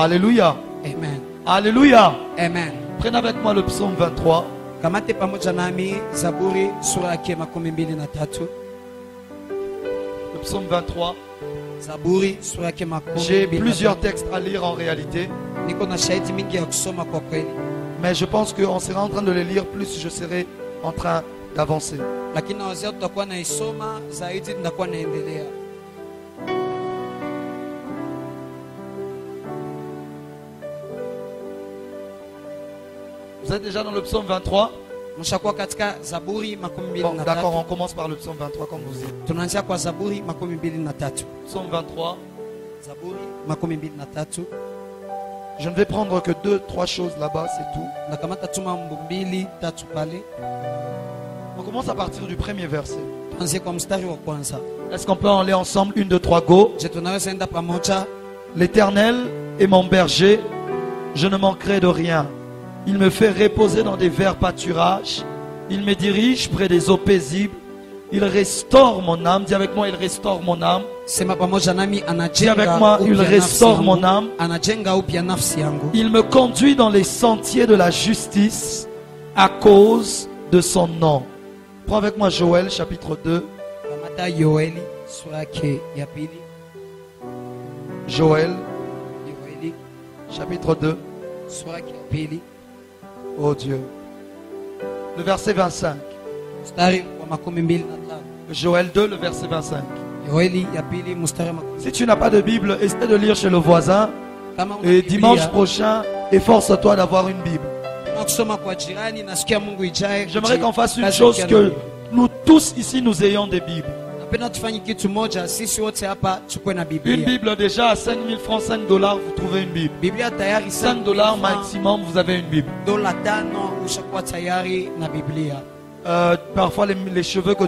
Alléluia. Amen. Alléluia. Amen. Prenez avec moi le psaume 23. Kamate pamoja nami Zaburi sura yake 23. Le psaume 23. Zaburi sura yake 23. J'ai plusieurs textes à lire en réalité. Niko na shahidi mingi ya kusoma kwa kweli. Mais je pense qu'on sera en train de les lire, plus je serai en train d'avancer. Lakini nawazia tutakuwa naisoma zaidi tutakuwa naendelea. Vous êtes déjà dans le psaume 23? Mshakuwa katika Zaburi 23. Bon, d'accord, on commence par le psaume 23 comme vous dites. Tunaanzia kwa Zaburi 23. Psaume 23. Zaburi 23. Je ne vais prendre que 2-3 choses là-bas, c'est tout. Nakamata tuma mbili tatu pale. On commence à partir du premier verset. Tuanzie kwa mstari wa kwanza. Est-ce qu'on peut en lire ensemble? 1, 2, 3, go. Je tunaweza enda pamoja. L'Éternel est mon berger, je ne manquerai de rien. Il me fait reposer dans des verts pâturages. Il me dirige près des eaux paisibles. Il restaure mon âme. Dis avec moi, il restaure mon âme. Sema pamoja nami Dis avec moi, anajenga il upya restaure nafsi mon yangu. âme. Anajenga upya nafsi yangu. Il me conduit dans les sentiers de la justice à cause de son nom. Prends avec moi Joël chapitre 2. Kamata Yoeli sura yake ya pili. Joël Yoeli chapitre 2. sura yake ya pili. Oh Dieu. Le verset 25. Mstari wa 25. Joël 2, le verset 25. Yoeli ya pili mstari wa 25. Si tu n'as pas de Bible, essaie de lire chez le voisin. Kama una Et Biblia, dimanche prochain, efforce-toi d'avoir une Bible. kusoma kwa jirani nasikia Mungu ijaye. J'aimerais qu'on fasse une Kazi chose, ya que Biblia. nous tous ici, nous ayons des Bibles. Napenda tufanye kitu moja, sisi wote hapa tukue na Une Biblia. Bible déjà à 5 000 francs, 5 $, vous trouvez une Bible. Biblia tayari 5 $ maximum, vous avez une Bible. dola 5 ushakuwa tayari na Biblia. Parfois, les cheveux que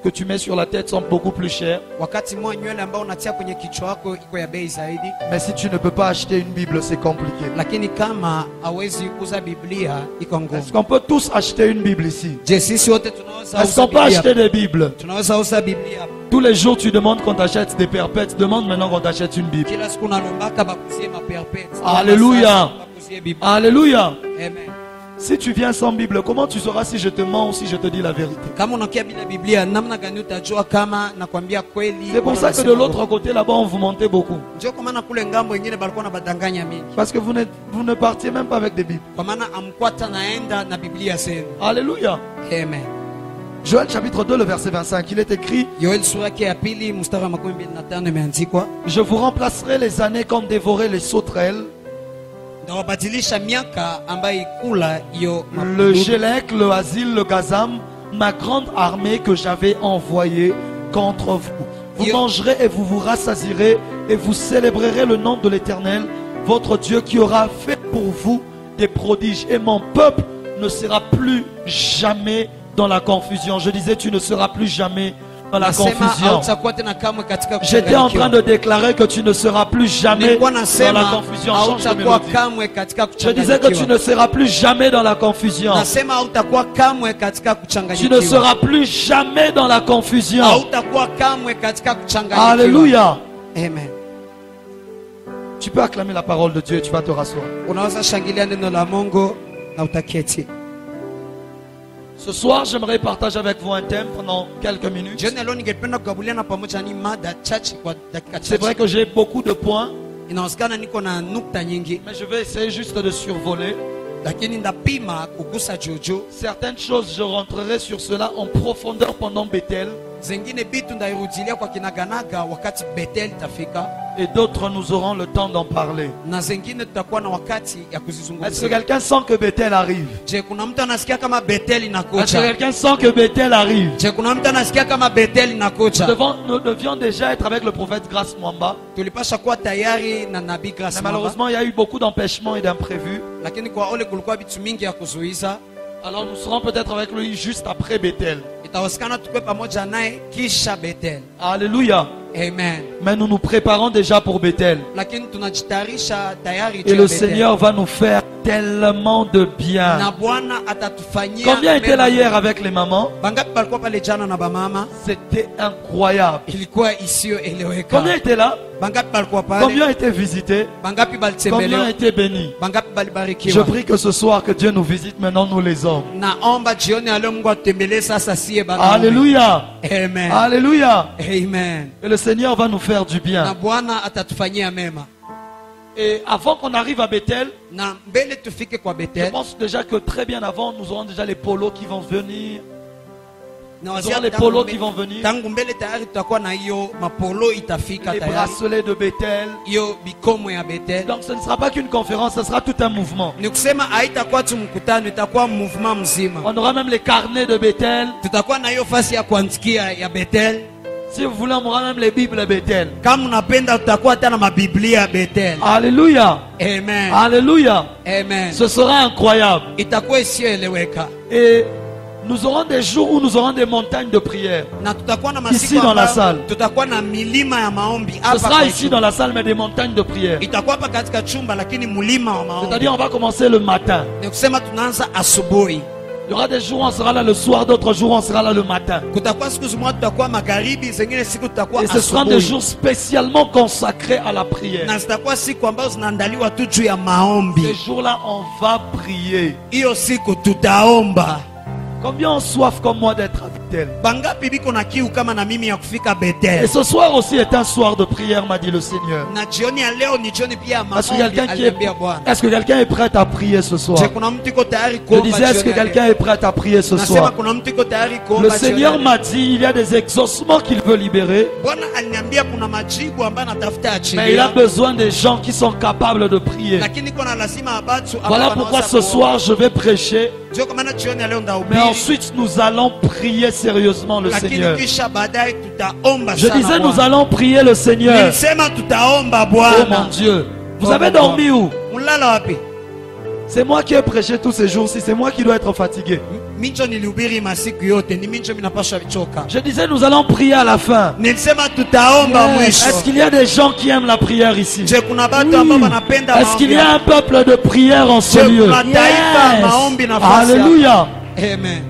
tu mets sur la tête sont beaucoup plus chers. Wakati mwa nywele ambao unatia kwenye kichwa wako iko ya bei zaidi, Mais si tu ne peux pas acheter une Bible, c'est compliqué. lakini kama hawezi kuuza Biblia iko Est-ce ngumu. qu'on peut tous acheter une Bible ici? Je, sisi wote tunaweza Est-ce uza qu'on peut Biblia? acheter des Bibles? Tunaweza uza Biblia. Tous les jours, tu demandes qu'on t'achète des perpètes. Demande maintenant qu'on t'achète une Bible. Kila siku nalombaka bakuzie maperpete. Alléluia. Bakuzie Biblia. Alléluia. Amen. Si tu viens sans Bible, comment tu sauras si je te mens ou si je te dis la vérité? Kama unakia bila Biblia, namna gani utajua kama nakwambia kweli? C'est pour ça que de l'autre côté là-bas, on vous mentait beaucoup. Ndio kwa maana kule ngambo wengine balikuwa na badanganya mingi. Parce que vous ne partiez même pas avec des Bibles. Kwa maana amkwata naenda na Biblia zenu. Alléluia. Amen. Joël chapitre 2, le verset 25, il est écrit: Yoel sura yake ya pili mstari wa 25 imeandikwa, je vous remplacerai les années comme dévorer les sauterelles. ndawabadilisha miaka ambayo ikula hiyo Le madudu. Gélec, le Asile, le Gazam, ma grande armée que j'avais envoyée contre vous. Vous mangerez et vous vous rassasierez et vous célébrerez le nom de l'Éternel, votre Dieu qui aura fait pour vous des prodiges. Et mon peuple ne sera plus jamais dans la confusion. Je disais, tu ne seras plus jamais dans la Nasema confusion. hautakuwa tena kamwe katika J'étais en train kuchanganyikiwa. de déclarer que tu ne seras plus jamais Nilikuwa dans la nasema confusion. Change de hautakuwa mélodie. kamwe katika Je disais que tu kuchanganyikiwa. ne seras plus jamais dans la confusion. Nasema hautakuwa kamwe katika Tu ne kuchanganyikiwa. seras plus jamais dans la confusion. Hautakuwa kamwe katika kuchanganyikiwa. Alléluia. Amen. Tu peux acclamer la parole de Dieu et tu vas te rasseoir. Unaweza shangilia neno la Mungu na utaketi. Ce soir, j'aimerais partager avec vous un thème pendant quelques minutes. Jioni leo ningependa kugabuliana pamoja ni mada chache kwa dakika C'est vrai chache. que j'ai beaucoup de points, Inawezekana niko na nukta nyingi, mais je vais essayer juste de survoler. lakini ndapima kugusa juju. Certaines choses, je rentrerai sur cela en profondeur pendant Bethel. Zingine bitu ndairudilia kwa kinaganaga wakati Bethel tafika, Et d'autres, nous aurons le temps d'en parler. na zingine tutakuwa na wakati ya Est-ce que kuzizungumzia. quelqu'un sent que Bethel arrive? Je, kuna mtu anasikia kama Bethel Est-ce que inakuja? quelqu'un sent que Bethel arrive? Je, kuna mtu anasikia kama Bethel inakuja? Nous devions déjà être avec le prophète Grace Mwamba. Tulipasha kuwa tayari na nabii Grace Mais Mwamba, malheureusement, il y a eu beaucoup d'empêchements et d'imprévus. lakini kwa ole kulikuwa vitu mingi ya kuzuiza. Alors nous serons peut-être avec lui juste après Bethel. Itawezekana tukue pamoja naye kisha Bethel. Alléluia. Amen. Mais nous nous préparons déjà pour Bethel. Lakini tunajitayarisha tayari Et juu ya le Bethel. Seigneur va nous faire tellement de bien. Na Bwana atatufanyia Combien étaient mema. là hier avec les mamans? Bangapi balikuwa pale jana na bamama? C'était incroyable. Ilikuwa isiyoeleweka. Combien étaient là? Bangapi balikuwa pale? Combien étaient visités? Bangapi Combien balitembelewa? étaient bénis? Bangapi Je balibarikiwa? prie que ce soir que Dieu nous visite maintenant, nous les hommes. Naomba jioni ya leo Mungu atutembelee sasa sie banaume. Alléluia. Amen. Alléluia. Amen. Et le Seigneur va nous faire du Na bien. Bwana atatufanyia mema. Et avant qu'on arrive à Bethel, Na mbele tufike kwa je Bethel. pense déjà que très bien avant, nous aurons déjà les polos qui vont venir. Na Nous wazia aurons les tangu polos mbe- qui vont venir. Tangu mbele tayari tutakuwa na hiyo mapolo itafika Les tayari. bracelets de Bethel. Hiyo bikomo ya Bethel. Donc ce ne sera pas qu'une conférence, ce sera tout un mouvement. Ni kusema haitakuwa tu mkutano, itakuwa mouvement mzima. On aura même les carnets de Bethel. Tutakuwa na hiyo fasi ya kuandikia ya Bethel. Si vous voulez, on aura même les Bibles de Bethel. Kama unapenda tutakuwa hata na mabiblia ya Bethel. Alléluia. Amen. Alléluia. Amen. Ce sera incroyable. Itakuwa isiyoeleweka. Et nous aurons des jours où nous aurons des montagnes de prière. Na tutakuwa na Ici masiku dans la ambayo salle. tutakuwa na milima ya maombi Ce hapa sera kwa ici chumba. dans la salle, mais des montagnes de prière. Itakuwa hapa katika chumba lakini mulima wa maombi. C'est-à-dire, on va commencer le matin. Ni kusema tunaanza asubuhi. Il y aura des jours où on sera là le soir, d'autres jours où on sera là le matin. Kutakuwa siku zimoja tutakuwa magharibi, zingine siku tutakuwa Et ce sera des asubuhi. jours spécialement consacrés à la prière. Na zitakuwa siku ambazo zinaandaliwa tu juu ya maombi. Ces jours-là, on va prier. Hiyo siku tutaomba. Combien ont soif comme moi d'être à Bethel? Bangapi biko na kiu kama na mimi ya kufika Et Bethel? ce soir aussi est un soir de prière, m'a dit le Seigneur. Na jioni ya leo ni jioni pia ya Est-ce que maombi, quelqu'un qui est, aliambia Bwana. est-ce que quelqu'un est prêt à prier ce soir? Je kuna mtu iko tayari Je kuomba disais, est-ce que jioni ya leo? quelqu'un est prêt à prier ce Nasema soir? kuna mtu iko tayari Le kuomba jioni ya Seigneur leo. m'a dit, il y a des exaucements qu'il veut libérer, Bwana aliniambia kuna majibu ambayo anatafuta mais il a achilia. besoin des gens qui sont capables de prier. Lakini kuna lazima abatu ambao Voilà pourquoi wanaweza ce kuomba. soir je vais prêcher, Ndio kwa maana jioni ya leo mais ndahubiri. ensuite nous allons prier sérieusement le Lakini Seigneur. kisha baadaye tutaomba Je sana disais, nous Bwana. allons prier le Seigneur. Nilisema tutaomba Oh mon Bwana. Dieu, vous Oh avez mon dormi où? Mulala wapi? C'est moi qui ai prêché tous ces jours-ci, c'est moi qui dois être fatigué. Minjo nilihubiri masiku yote, ni minjo minapaswa vichoka. Je disais, nous allons prier à la fin. Nilisema tutaomba mwisho. Est-ce qu'il y a des gens qui aiment la prière ici? Je kuna batu ambao wanapenda Est-ce qu'il y maombi. a un peuple de prière en ce Je lieu? kuna taifa maombi nafasi. Alléluia. Amen.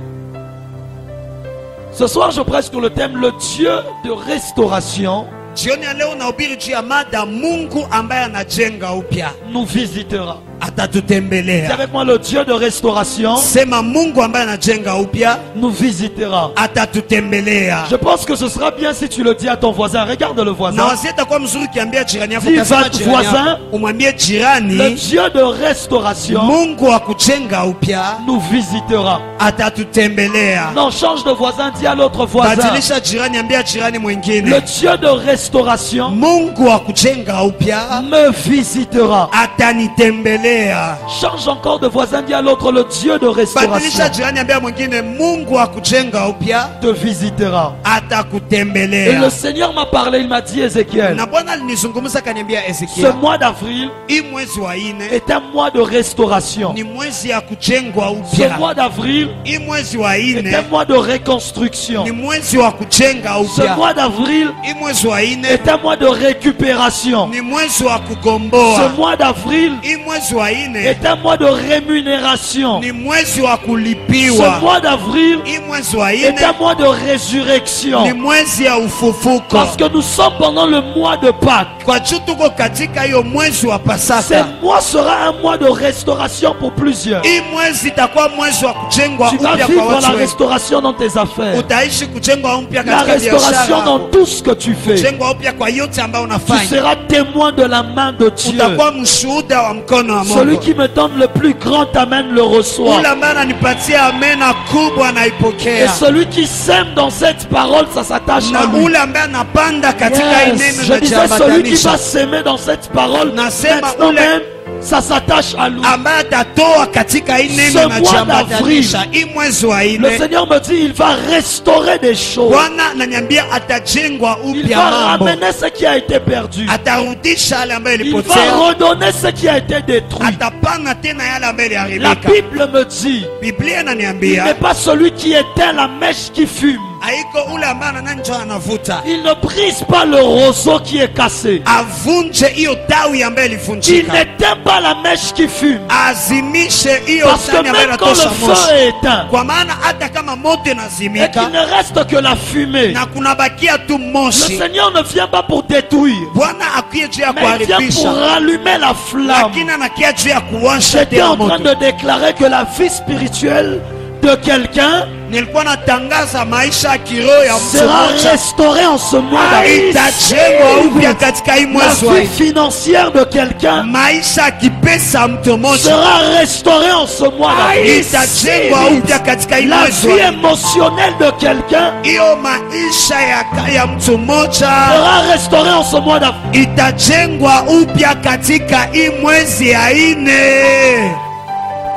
Ce soir, je prêche sur le thème le Dieu de restauration Jioni ya leo nahubiri juu ya mada Mungu ambaye anajenga upya nous visitera. Dis atatutembelea. avec moi, le Dieu de restauration Sema Mungu ambaye anajenga upya nous visitera. atatutembelea. Je pense que ce sera bien si tu le dis à ton voisin. Regarde le Na voisin. wazia itakuwa mzuri kiambia jirani yako, Dis kasema votre jirani voisin. yako, umwambie Le jirani Dieu de restauration Mungu wa kujenga upya nous visitera. atatutembelea. Non, change de voisin, dis à l'autre voisin. Badilisha jirani, ambia jirani Le mwingine Dieu de restauration Mungu wa kujenga upya me visitera. atanitembelea. Change encore de voisin, dis à l'autre, le Dieu de restauration Badilisha jirani, ambia mwingine Mungu wa kujenga upya te visitera. Et atakutembelea. le Seigneur m'a parlé, il m'a dit, Ézéchiel, Na Bwana alinizungumza kaniambia, ce Ezekiel, mois d'avril hii mwezi wa ine est un mois de restauration. ni mwezi ya kujengwa Ce upya. mois d'avril Hii mwezi wa est ine un mois de reconstruction. ni mwezi wa kujenga Ce upya. mois d'avril Hii mwezi wa ine est un mois de récupération. ni mwezi wa Ce kugomboa. mois d'avril Hii mwezi wa ine est un mois de rémunération. ni mwezi wa Ce kulipiwa. mois d'avril Hii mwezi wa est ine un mois de résurrection. ni mwezi ya ufufuko. Parce que nous sommes pendant le mois de Pâques. Kwa juu tuko katika hiyo mwezi wa Ce Pasaka. mois sera un mois de restauration pour plusieurs. Hii mwezi itakuwa mwezi wa kujengwa Tu vas upya kwa vivre la watu wengi. restauration dans tes affaires. Utaishi kujengwa upya La katika restauration biashara dans yako. tout ce que tu fais. Kujengwa upya kwa yote ambayo Tu unafanya. seras témoin de la main de Dieu. Utakuwa mshuhuda wa mkono wa Celui Mungu. qui me donne le plus grand amen le reçoit. Ule ambaye ananipatia amena kubwa Et anaipokea. celui qui sème dans cette parole, ça s'attache à Na lui. ule ambaye anapanda katika Yes. ineno Je disais, celui qui najiambatanisha. va s'aimer dans cette parole, Nasema maintenant ule- même, ça s'attache à lui. ambaye atatoa katika Ce ineno mois najiambatanisha. d'avril, Hii mwezi wa Le ine Seigneur me dit, il va restaurer des choses. Bwana ananiambia atajengwa Il upya va mambo. ramener ce qui a été perdu. Atarudisha yale ambayo Il va ilipotea. redonner ce qui a été détruit. Atapanga tena yale ambayo La iliharibika. Bible me dit, Biblia il n'est inaniambia pas celui qui éteint la mèche qui fume. haiko ule ambaye ananjwa anavuta. Il ne brise pas le roseau qui est cassé. Avunje hiyo tawi ambaye Il ilivunjika. n'éteint pas la mèche qui fume. Azimishe hiyo Parce que tani ambayo même quand le inatosha feu moshi. est éteint Kwa maana hata kama moto et inazimika qu'il ne reste que la fumée, na kunabakia tu le moshi, Seigneur ne vient pas pour détruire, Bwana akuye juu ya mais il vient pour kuharibisha, rallumer la flamme. lakini anakia juu ya kuwasha J'étais tena en train moto. de déclarer que la vie spirituelle de quelqu'un Nilikuwa natangaza maisha ya kiroho ya mtu sera mmoja restaurée en ce mois d'avril. itajengwa upya katika hii La mwezi wa vie financière de quelqu'un maisha ya kipesa ya mtu mmoja sera restaurée en ce mois d'avril. itajengwa upya katika hii La mwezi vie wa émotionnelle de quelqu'un hiyo maisha ya mtu mmoja sera restaurée en ce mois d'avril. itajengwa upya katika hii mwezi ya ine.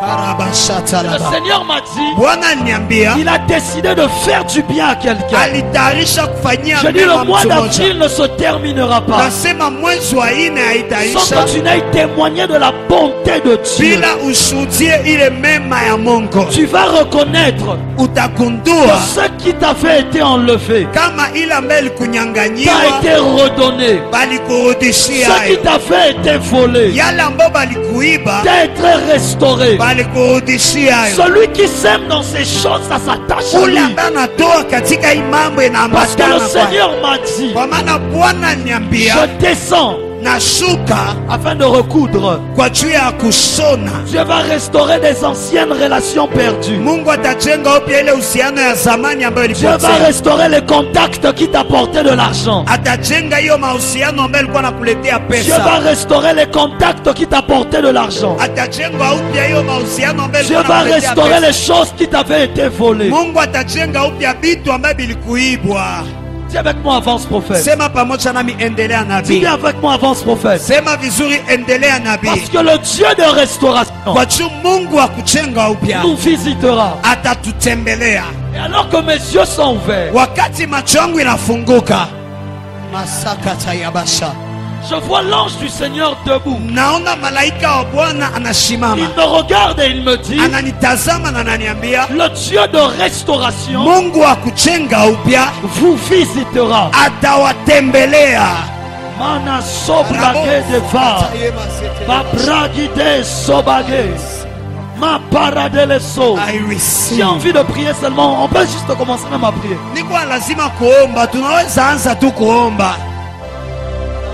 Le Seigneur m'a dit, Bwana aliniambia il a décidé de faire du bien à quelqu'un. alitayarisha kufanyia Je dis, mema le mois mtu mmoja. d'avril ne se terminera pas Nasema mwezi wa ine sans haitaisha que tu n'ailles témoigner de la bonté de Dieu. bila ushuhudie ile mema ya Mungu. Tu vas reconnaître que Utagundua ce qui t'avait été enlevé kama ile ambayo t'a ilikunyang'anyiwa été redonné. balikurudishia Ce qui hayo, t'avait été volé yale ambayo balikuiba t'a été restauré. balikurudishia hayo. Celui qui sème dans ces choses, ça s'attache à Ule lui. ambaye anatoa katika hii mambo Parce que inaambatana le kwa Seigneur m'a dit, kwa maana Bwana aliniambia je descends nashuka afin de recoudre. kwa juu ya kushona. Dieu va restaurer des anciennes relations perdues. Mungu atajenga upya ile uhusiano ya zamani ambayo Dieu va ilipotea. restaurer les contacts qui t'apportaient de l'argent. Atajenga hiyo mahusiano ambayo ilikuwa nakuletea Dieu va pesa. restaurer les contacts qui t'apportaient de l'argent. Atajenga upya hiyo mahusiano ambayo Dieu ilikuwa va nakuletea restaurer les pesa. choses qui t'avaient été volées. Mungu atajenga upya vitu ambavyo vilikuibwa. Dis avec moi, avance prophète. Sema pamoja nami, endelea Dis nabii. bien avec moi, avance prophète. Sema vizuri, endelea Parce nabii. que le Dieu de restauration Kwa juu Mungu wa kujenga upya nous visitera. atatutembelea. Et alors que mes yeux sont ouverts, Wakati macho yangu inafunguka, masakata ya basha, je vois l'ange du Seigneur debout. naona malaika wa Bwana Il anasimama, me regarde et il me dit, ananitazama na ananiambia, le Dieu de restauration Mungu wa kujenga upya vous visitera. atawatembelea. Mana sobrage de va, babragide sobage, ma paradele so. I J'ai receive. envie de prier seulement. On peut juste commencer même à prier. Nikuwa lazima kuomba, tunaweza anza tu kuomba.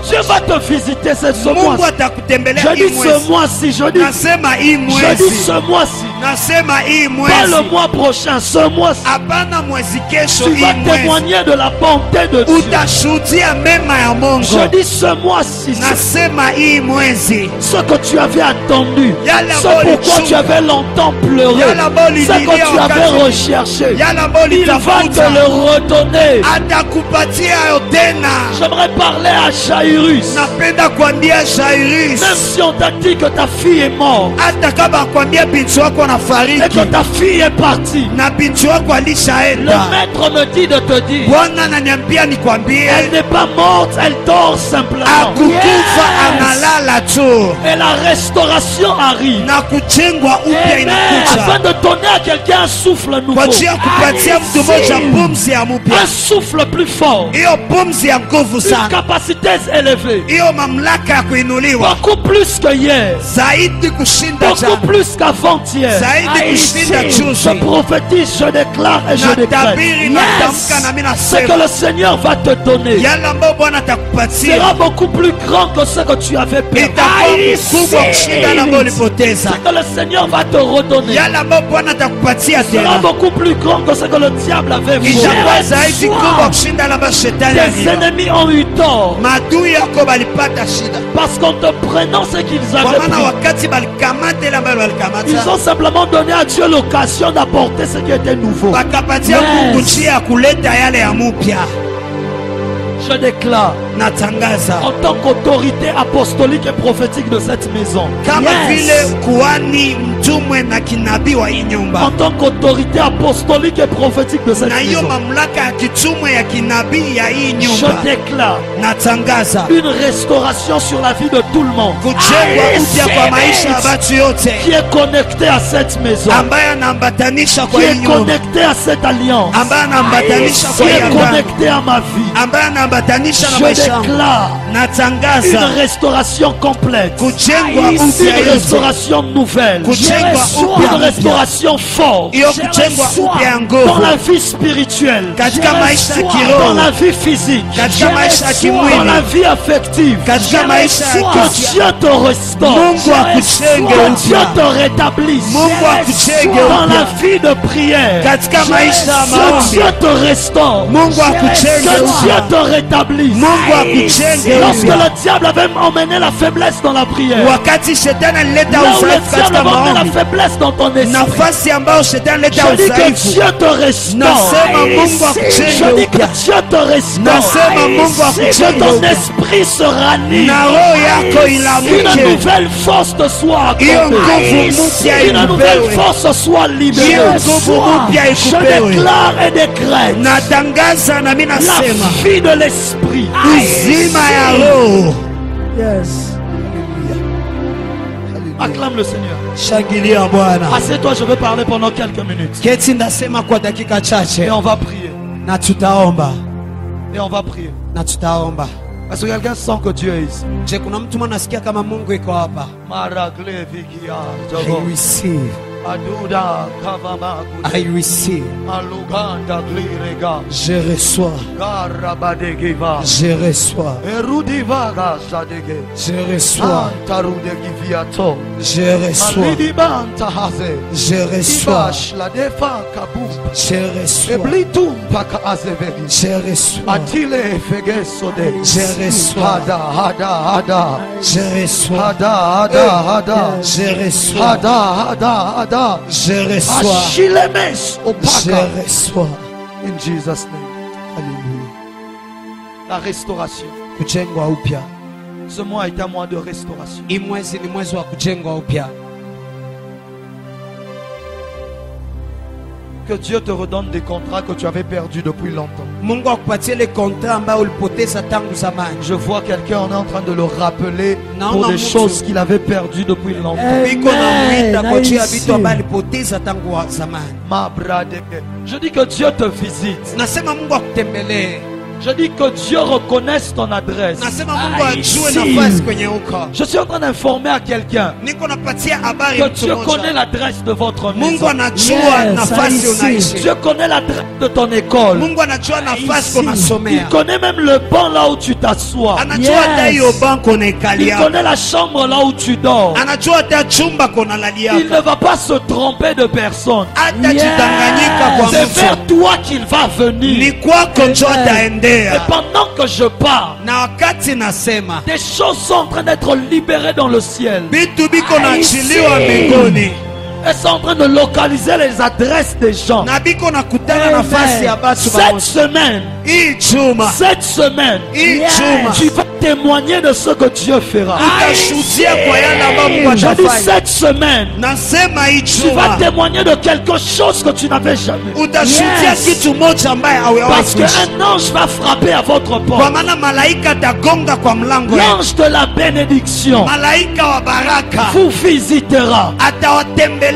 Dieu va te visiter ce Mungu mois-ci. atakutembelea Je hii dis mwezi. ce mois-ci, je dis Nasema hii ce mwezi, mois-ci. nasema hii Pas le mwezi, mois prochain, ce mois-ci. hapana mwezi kesho. Tu Hii vas mwezi témoigner de la bonté de Dieu. utashuhudia mema ya Je Mungu. dis ce mois-ci, Nasema hii mwezi, ce que tu avais attendu, Yale ce ambayo pourquoi ulichunga. tu avais longtemps pleuré, Yale ambayo ce que ulilia tu avais wakati. recherché, yale ambayo il va te ulitafuta le redonner. atakupatia hayo tena. J'aimerais parler à Jairus. Napenda kuambia Jairus, Même si on t'a dit que ta fille est morte hata kama akwambia binti wako et anafariki que ta fille est partie, na binti wako le alishaenda, maître me dit de te dire, Bwana ananiambia nikwambie, elle n'est pas morte, elle dort simplement. akukufa Yes. analala tu, Et la restauration arrive. na kujengwa upya Amen. Afin inakuja de donner à quelqu'un un souffle nouveau, kwa ajili ya kupatia mtu mmoja pumzi ya un mpya, souffle plus fort, hiyo pumzi ya nguvu une sana, capacité élevée, hiyo mamlaka ya kuinuliwa beaucoup plus que hier, zaidi kushinda beaucoup jana, plus qu'avant-hier. zaidi kushinda Je juzi. prophétise, je déclare et je déclare Natabiri, natamka na mimi ce que nasema le Seigneur va te donner yale ambayo Bwana atakupatia sera beaucoup plus grand que ce que tu avais perdu. itakuwa mkubwa kushinda yale ambayo ulipoteza. Ce que le Seigneur va te redonner Yale ambayo Bwana atakupatia sera tena beaucoup plus grand que ce que le diable avait itakuwa zaidi kubwa volé. kushinda yale ambayo shetani Tes aliiba. ennemis ont eu tort Maadui yako balipata shida parce qu'en te prenant ce qu'ils kwa avaient maana pris, wakati balikamata ile ambayo ils walikamata, ont simplement donné à Dieu l'occasion d'apporter ce qui était nouveau. wakapatia Yes. Mungu njia ya kuleta yale ya mupya. Je déclare natangaza en tant qu'autorité apostolique et prophétique de cette maison, kama vile kuhani mtumwe na kinabii wa hii nyumba, en tant qu'autorité apostolique et prophétique de cette na hiyo maison, mamlaka ya kitumwe ya kinabii ya hii je nyumba, déclare natangaza une restauration sur la vie de tout le monde kujengwa upya kwa maisha ya watu yote qui est connecté à cette maison, ambaye anaambatanisha qui kwa hii est nyumba, connecté à cette alliance, ambaye anaambatanisha qui kwa hii est agano, connecté à ma vie. ambaye anaambatanisha na Je maisha yangu. déclare Natangaza une restauration complète, kujengwa une upya yote, restauration nouvelle, kujengwa une upya, restauration forte hiyo kujengwa upya ya dans nguvu la vie spirituelle, katika maisha ya dans kiroho, la vie physique, katika maisha ya dans kimwili, la vie affective. katika maisha ya Que kisia. Dieu te restaure, Mungu akuchenge que Dieu upya, te rétablisse Mungu akuchenge dans la upya vie de prière, katika maisha ya que maombi, Dieu te restaure, Mungu akuchenge que Dieu upya, te rétablisse. Mungu akuchenge Lorsque upya. le diable avait emmené la faiblesse dans la prière, Wakati shetani alileta là où le udhaifu diable katika avait emmené la maombi, faiblesse dans ton esprit, nafasi ambayo shetani alileta je dis que udhaifu, Dieu te restaure. nasema Mungu Je akuchenge dis que upya, Dieu te restaure. nasema Mungu Que akuchenge ton upya, esprit se ranime. na roho yako Une ilamuke, nouvelle force te soit hiyo accordée. nguvu mpya Une nouvelle ikupewe, force soit libérée. hiyo nguvu mpya Je ikupewe. déclare et décrète Natangaza na mimi la nasema vie de l'esprit. uzima ya roho. Acclame le Seigneur. Shangilia Bwana. Assieds-toi, je vais parler pendant quelques minutes. Keti ndasema kwa dakika Et chache on va prier. na tutaomba, Et on va prier. na tutaomba. Parce que quelqu'un sent que Dieu est ici. Je, kuna mtu mmoja nasikia kama Mungu iko hapa. Maragle vigia, I Jogo. receive, Aduda kavama I kude. receive. Aluganda glirega. Je reçois, Garabadegiva. je reçois, Erudivaga sadege. je reçois, Antarudegiviato. je reçois, Alidibanta haze. je reçois, Ibash la defa kabum. je reçois, Eblitum paka azevegi. je reçois, Atile fegesode. je reçois, Hada hada hada. je reçois, Hada hada hada. je reçois, Hada hada hada. je reçois, Ashilemes je opaka. reçois. In Jesus' name. Alléluia. La restauration. Kujengwa upya. Ce mois est un mois de restauration. Hii mwezi ni mwezi wa kujengwa upya. Que Dieu te redonne des contrats que tu avais perdus depuis longtemps. Mungu akupatie ile kontra ambayo ulipoteza tangu zamani. Je vois quelqu'un, on est en train de le rappeler Non, pour non, des Moutou. choses qu'il avait perdues depuis longtemps. Iko na mwita kwa juu ya nice. vitu ambavyo alipoteza tangu wa zamani. Ma bradeke. Je dis que Dieu te visite. Nasema Mungu akutembelee. Je dis que Dieu reconnaisse ton adresse. Nasema Mungu ajue nafasi kwenye uko. Je suis en train d'informer à quelqu'un Niko napatia habari que mtu Dieu connaît mmoja. l'adresse de votre Mungu maison. anajua Yes, nafasi I see. unaishi. Dieu connaît l'adresse de ton école. Mungu anajua nafasi Il unasomea. connaît même le banc là où tu t'assois. Anajua hata hiyo banko Il unaikalia. connaît la chambre là où tu dors. Anajua hata chumba kona Il laliaka. ne va pas se tromper de personne. Hata jidanganyika kwa C'est mtu. vers toi qu'il va Ni venir. kwako njo Et ataendea. pendant que je parle, Na wakati nasema des choses sont en train d'être libérées dans le ciel. vitu biko naachiliwa mbinguni, Elles sont en train de localiser les adresses des gens. na biko nakutana nafasi ya batu Cette bamoja. semaine, Hii chuma, cette semaine, hii chuma tu vas témoigner de ce que Dieu fera. utashuhudia kwa yale ambayo Mungu Je dis atafanya. cette semaine, Nasema hii tu vas chuma témoigner de quelque chose que tu n'avais jamais. utashuhudia kitu moja ambaye haujawahi Parce kuishi. qu'un ange va frapper à votre Kwa porte. maana malaika atagonga kwa mlango yenu. L'ange de la bénédiction Malaika wa baraka vous visitera. atawatembelea.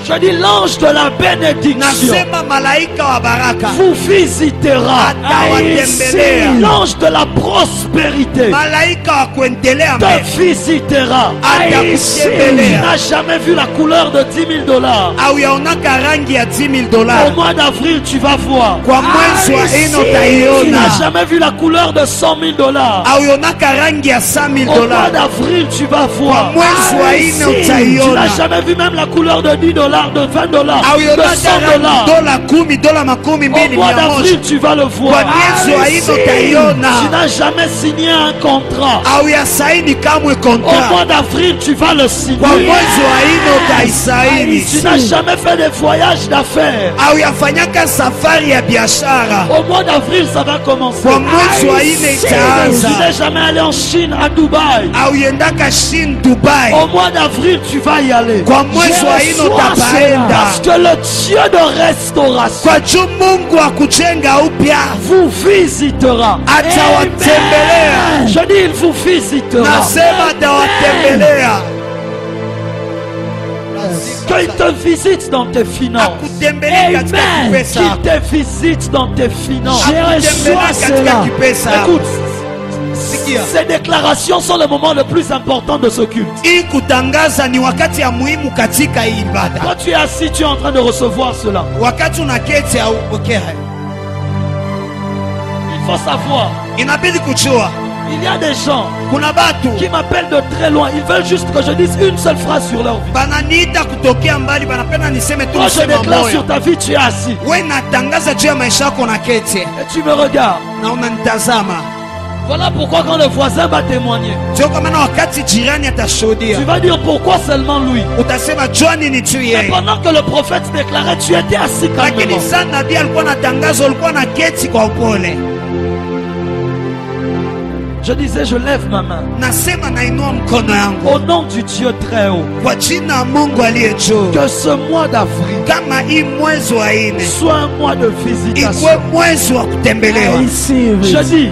Je dis l'ange de la bénédiction Nasema malaika wa baraka vous visitera. atawatembelea. L'ange de la prospérité Malaika wa kuendelea te mbele visitera. Tu atakutembelea. n'as jamais vu la couleur de 10 000 $. Au yaonaka rangi ya 10 000 Au dollars. mois d'avril, tu vas voir. Kwa mwezi wa ino Tu utaiona. n'as jamais vu la couleur de 100 000 $. Au yaonaka rangi ya 100 000 Au mois dollars. d'avril, tu vas Kwa voir. mwezi wa ino Tu utaiona. n'as jamais vu même la couleur de de 10 dollars, de 20 dollars, au de yona 100 tara dollars. dola kumi dola makumi Au mbili mois mia moja d'avril, tu vas le voir. kwa miezi wa ino Tu utaiona n'as jamais signé un contrat. au ya saini kamwe Au kontra mois d'avril, tu vas le signer. kwa mwezi wa ino utaisaini Tu n'as jamais fait des voyages d'affaires. au yafanyaka safari ya biashara Au mois d'avril, ça va commencer. kwa mwezi wa ine Tu itaanza n'es jamais allé en Chine, à Dubaï. au yendaka Chine Dubai Au mois d'avril, tu vas y aller. kwa mwezi wa ino utapaenda Parce que le Dieu de restauration kwa juu Mungu wa kujenga upya vous visitera. atawatembelea. Amen. Je dis, il vous visitera. Nasema atawatembelea Qu'il te visite dans tes finances. akutembelee katika Amen. kipesa Qu'il te visite dans tes finances. akutembelee katika kipesa. Écoute, Sikia. ces déclarations sont le moment le plus important de ce culte. Hii kutangaza ni wakati ya muhimu katika hii ibada. Quand tu es assis, tu es en train de recevoir cela. Wakati unaketi au pokea, Il faut savoir, inabidi kujua il y a des gens kuna batu qui m'appellent de très loin. Ils veulent juste que je dise une seule phrase sur leur vie. bananiita kutokea mbali, banapenda niseme tu Quand je msema déclare sur moyo. ta vie, tu es assis. We natangaza juu ya maisha yako na keti Et tu me regardes. na unanitazama. Voilà pourquoi quand le voisin va témoigner, Sio kama na wakati jirani tu atashuhudia, vas dire pourquoi seulement lui. utasema jua nini tu Et yeye. pendant que le prophète déclarait, tu étais assis Lakini calmement. sana nabii alikuwa anatangaza, ulikuwa na keti kwa upole. Je disais, je lève ma main. Nasema nainua mkono yangu Au nom du Dieu très haut, kwa jina la Mungu aliye juu, que ce mois d'avril kama hii mwezi wa ine soit un mois de visitation. ikuwe mwezi wa kutembelewa. Je dis,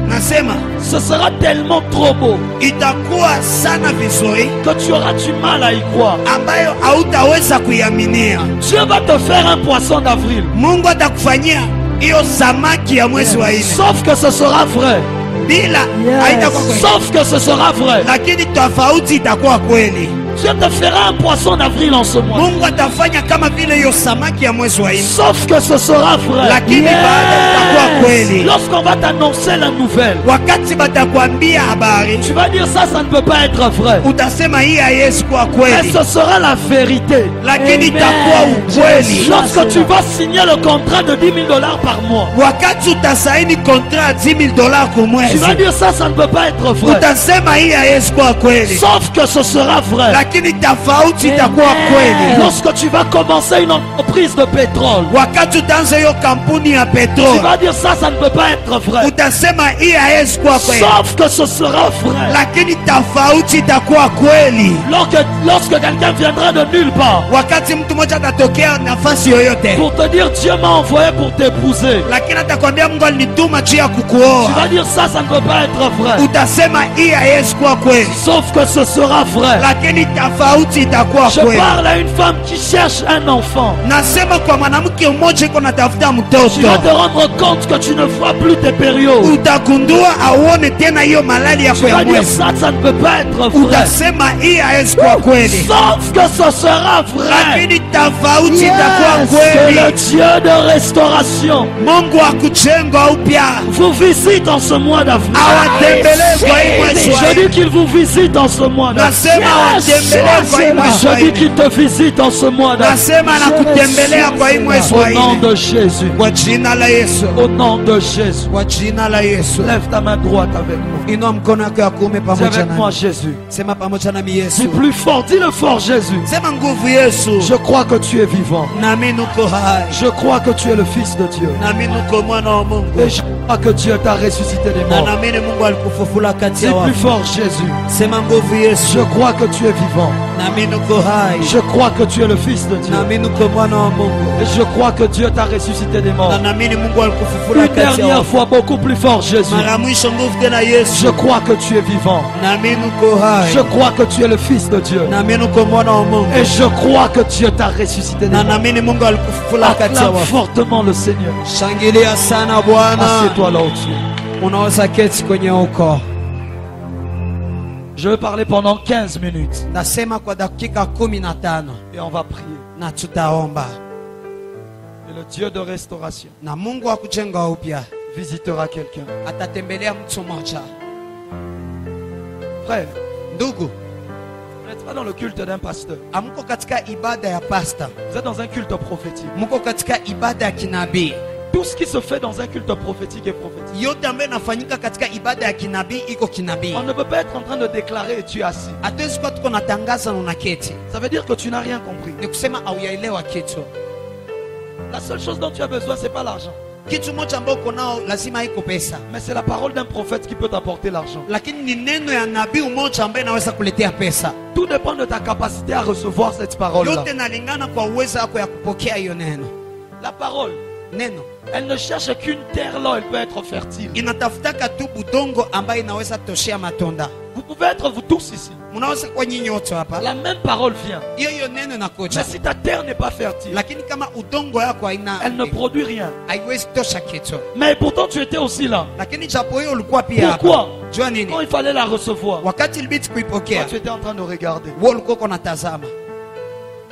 Nasema ce sera tellement trop beau itakuwa sana vizuri que tu auras du mal à y croire. ambayo hautaweza kuiaminia. Dieu va te faire un poisson d'avril. Mungu atakufanyia hiyo samaki ya mwezi wa ine, Sauf que ce sera vrai. bila haitakuwa kweli, Sauf que ce sera vrai. lakini tofauti itakuwa kweli. Dieu te fera un poisson d'avril en ce mois. Mungu atafanya kama vile hiyo samaki ya mwezi wa ine, Sauf que ce sera vrai. lakini baada itakuwa kweli. Lorsqu'on va t'annoncer la nouvelle, Wakati batakwambia habari, tu vas dire ça, ça ne peut pas être vrai. utasema hii haiwezi kuwa Mais kweli, ce sera la vérité. lakini itakuwa ukweli. Lorsque tu vas signer le contrat de 10 000 dollars par mois, Wakati utasaini kontra ya $10,000 kwa tu mwezi, vas dire ça, ça ne peut pas être vrai. utasema hii haiwezi kuwa kweli, Sauf que ce sera vrai. lakini tofauti itakuwa kweli. Lorsque tu vas commencer une entreprise de pétrole, Wakati utaanza hiyo kampuni ya tu petroli, vas dire ça, ça ne peut pas être vrai. utasema hii haiwezi kuwa kweli, Sauf que ce sera vrai. lakini tofauti itakuwa kweli. Lorsque quelqu'un viendra de nulle part Wakati mtu mmoja atatokea nafasi yoyote, pour te dire Dieu m'a envoyé pour t'épouser, lakini atakwambia Mungu alinituma juu ya tu kukuoa, vas dire ça, ça ne peut pas être vrai. utasema hii haiwezi kuwa kweli, Sauf que ce sera vrai. lakini tofauti itakuwa Je kweli. parle à une femme qui cherche un enfant. Nasema kwa mwanamke mmoja iko natafuta Tu mtoto, vas te rendre compte que tu ne vois plus tes périodes. utagundua auone tena hiyo malali Tu yako ya vas dire mwezi, ça, ça ne peut pas être vrai. utasema hii haiwezi kuwa kweli, Sauf que ce sera vrai. lakini tofauti itakuwa Que le kweli. Dieu de restauration Mungu wa kujenga upya vous visite en ce mois d'avril. awatembelee kwa hii mwezi wa Je dis ine. qu'il vous visite en ce mois d'avril. Nasema awatembelee kwa hii mwezi wa Je dis ine. qu'il te visite en ce mois d'avril. Nasema anakutembelea kwa hii mwezi Au wa nom ine, de Jésus. kwa jina la Yesu, Au nom de Jésus. kwa jina la Yesu. Lève ta main droite avec moi. Inua mkono wako ya kuume Dis pamoja avec moi nami, Jésus. sema pamoja nami Yesu, Dis plus fort, dis-le fort Jésus. sema nguvu Yesu, Je crois que tu es vivant. nami nuko hai, Je crois que tu es le Fils de Dieu. nami nuko mwana wa Mungu, Et je crois que Dieu t'a ressuscité des na morts. naamini Mungu alikufufula kati Dis ya plus wafu. fort Jésus. Sema nguvu Yesu, Je crois que tu es vivant. nami nuko hai, Je crois que tu es le Fils de Dieu. nami nuko mwana wa Mungu, Et je crois que Dieu t'a ressuscité des morts. na naamini Mungu alikufufula Une kati ya dernière wafu. fois, beaucoup plus fort Jésus. Mara mwisho nguvu tena Yesu, Je crois que tu es vivant. nami nuko hai, Je crois que tu es le Fils de Dieu. nami nuko mwana wa Mungu, Et je crois que Dieu t'a ressuscité des na morts. naamini Mungu alikufufula kati ya Acclame wafu. fortement le Seigneur. Shangilia sana Bwana. Assieds-toi là au-dessus. Unaweza keti kwenye uko. Je vais parler pendant 15 minutes. Nasema kwa dakika 15 Et on va prier. na tutaomba, Et le Dieu de restauration na Mungu wa kujenga upya visitera quelqu'un. atatembelea mtu mmoja. Frère, Ndugu, vous n'êtes pas dans le culte d'un pasteur. Amuko katika ibada ya pastor. Vous êtes dans un culte prophétique. Muko katika ibada ya kinabii. Tout ce qui se fait dans un culte prophétique est prophétique. Yote ambayo inafanyika katika ibada ya kinabii iko kinabii. On ne peut pas être en train de déclarer et tu es assis. Hatuwezi kuwa tuko natangaza na unaketi. Ça veut dire que tu n'as rien compris. Ni kusema hauyaelewa kitu. La seule chose dont tu as besoin, c'est pas l'argent. Kitu moja ambao uko nao lazima iko pesa. Mais c'est la parole d'un prophète qui peut t'apporter l'argent. Lakini ni neno ya nabii mmoja ambaye inaweza kuletea pesa. Tout dépend de ta capacité à recevoir cette parole-là. Yote inalingana kwa uwezo wako ya kupokea hiyo neno. La parole, Neno elle ne cherche qu'une terre là où elle peut être fertile. inatafutaka tu budongo ambayo inaweza toshea matunda. Vous pouvez être vous tous ici. Mnaweza kuwa nyinyi wote hapa. La même parole vient. Hiyo neno inakuja. Mais si ta terre n'est pas fertile, Lakini kama udongo yako haina, elle ne produit rien. haiwezi tosha kitu. Mais pourtant tu étais aussi là. Lakini japo hiyo ulikuwa pia hapa. Pourquoi? Jua nini? Quand il fallait la recevoir, Wakati ilibidi toi, kuipokea, tu étais en train de regarder. wewe ulikuwa unatazama.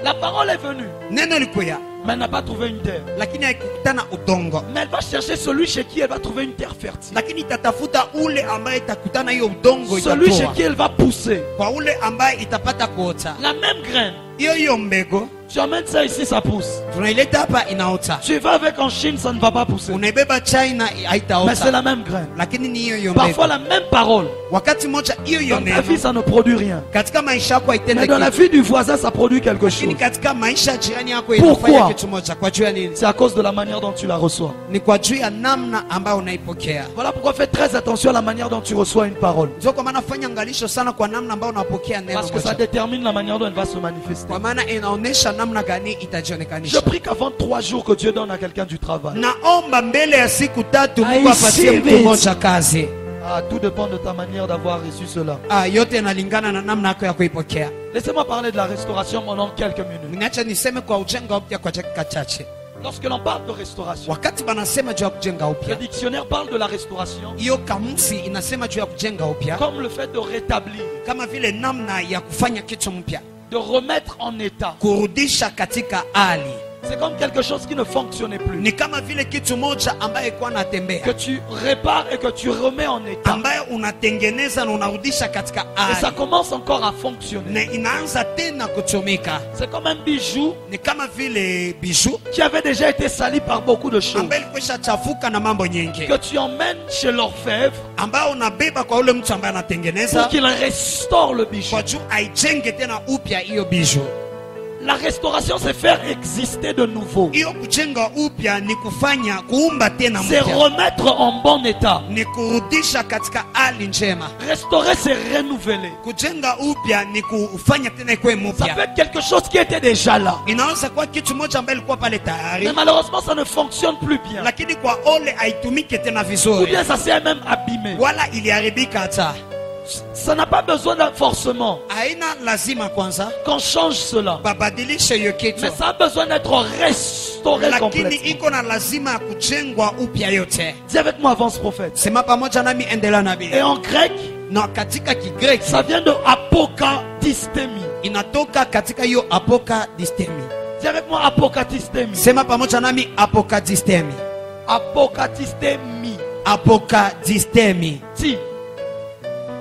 La parole est venue, Neno ilikuja, mais elle n'a pas trouvé une terre. lakini haikukutana udongo. Mais elle va chercher celui chez qui elle va trouver une terre fertile. Lakini itatafuta ule ambaye itakutana hiyo udongo Celui chez itatoa. qui elle va pousser. Kwa ule ambaye itapata kuota. La même graine. Hiyo mbegu Tu amènes ça ici, ça pousse. tunaileta hapa inaota. Tu vas avec en Chine, ça ne va pas pousser. Unaibeba China Mais c'est haitaota. la même graine. Lakini ni hiyo Parfois mbegu. la même parole. Wakati moja hiyo Dans ta vie, neno ça ne produit rien. katika maisha yako Mais haitende dans la kitu. vie du voisin, ça produit quelque chose. Lakini katika maisha ya jirani yako Pourquoi? inafanya kitu moja. Kwa juu ya nini? C'est à cause de la manière dont tu la reçois. Ni kwa juu ya namna ambayo unaipokea. Voilà pourquoi fais très attention à la manière dont tu reçois une parole. Ndio kwa maana fanya angalisho sana kwa namna ambayo unapokea neno Parce que ça moja. détermine la manière dont elle va se manifester. Kwa maana inaonesha namna gani Je itajionekanisha. prie qu'avant 3 jours que Dieu donne à quelqu'un du travail. Naomba mbele ya siku tatu I Mungu apatie receive mtu it. mmoja kazi. Ah, tout dépend de ta manière d'avoir reçu cela. Yote inalingana na namna yako ya kuipokea. Laissez-moi parler de la restauration pendant quelques minutes. Niacha niseme kwa ujenga upya kwa dakika chache. Lorsque l'on parle de restauration, Wakati banasema juu ya kujenga le upya, dictionnaire parle de la restauration hiyo kamusi inasema juu ya kujenga upya comme le fait de rétablir, kama vile namna ya kufanya kitu mpya, de remettre en état. kurudisha katika hali. C'est comme quelque chose qui ne fonctionnait plus. Ni kama vile kitu moja ambaye kwa Que natembea, tu répares et que tu remets en état. ambaye unatengeneza na unarudisha katika Et ça hali, commence encore à fonctionner. na inaanza tena kutumika. C'est comme un bijou Ni kama vile bijou qui avait déjà été sali par beaucoup de choses. ambaye ilikwisha chafuka na mambo nyingi, Que tu emmènes chez l'orfèvre ambayo unabeba kwa ule mtu ambaye pour anatengeneza qu'il restaure le bijou. kwa juu aijenge tena upya hiyo bijou. La restauration, c'est faire exister de nouveau. Hiyo kujenga upya ni kufanya kuumba tena C'est mpya, remettre en bon état. ni kurudisha katika hali njema. Restaurer, c'est renouveler. Kujenga upya ni kufanya tena ikuwe Ça mpya. peut être quelque chose qui était déjà là. Inaweza kuwa kitu moja ambaye ilikuwa pale Mais tayari, malheureusement, ça ne fonctionne plus bien. lakini kwa ole haitumike tena Ou vizuri, bien ça s'est même abîmé. wala iliharibika. Hata Ça n'a pas besoin d'un forcement haina lazima kwanza qu'on change cela. babadilishe hiyo kitu, Mais ça a besoin d'être restauré lakini complètement. iko na lazima ya kujengwa upya yote. Dis avec moi, avance prophète. Sema pamoja nami, endelea nabii. Et en grec, Na katika Kigreki ça vient de apokatistemi. inatoka katika hiyo apokadistemi. Dis avec moi, apokatistemi. Sema pamoja nami, apokadistemi. Apokatistemi. Apokadistemi. Dis.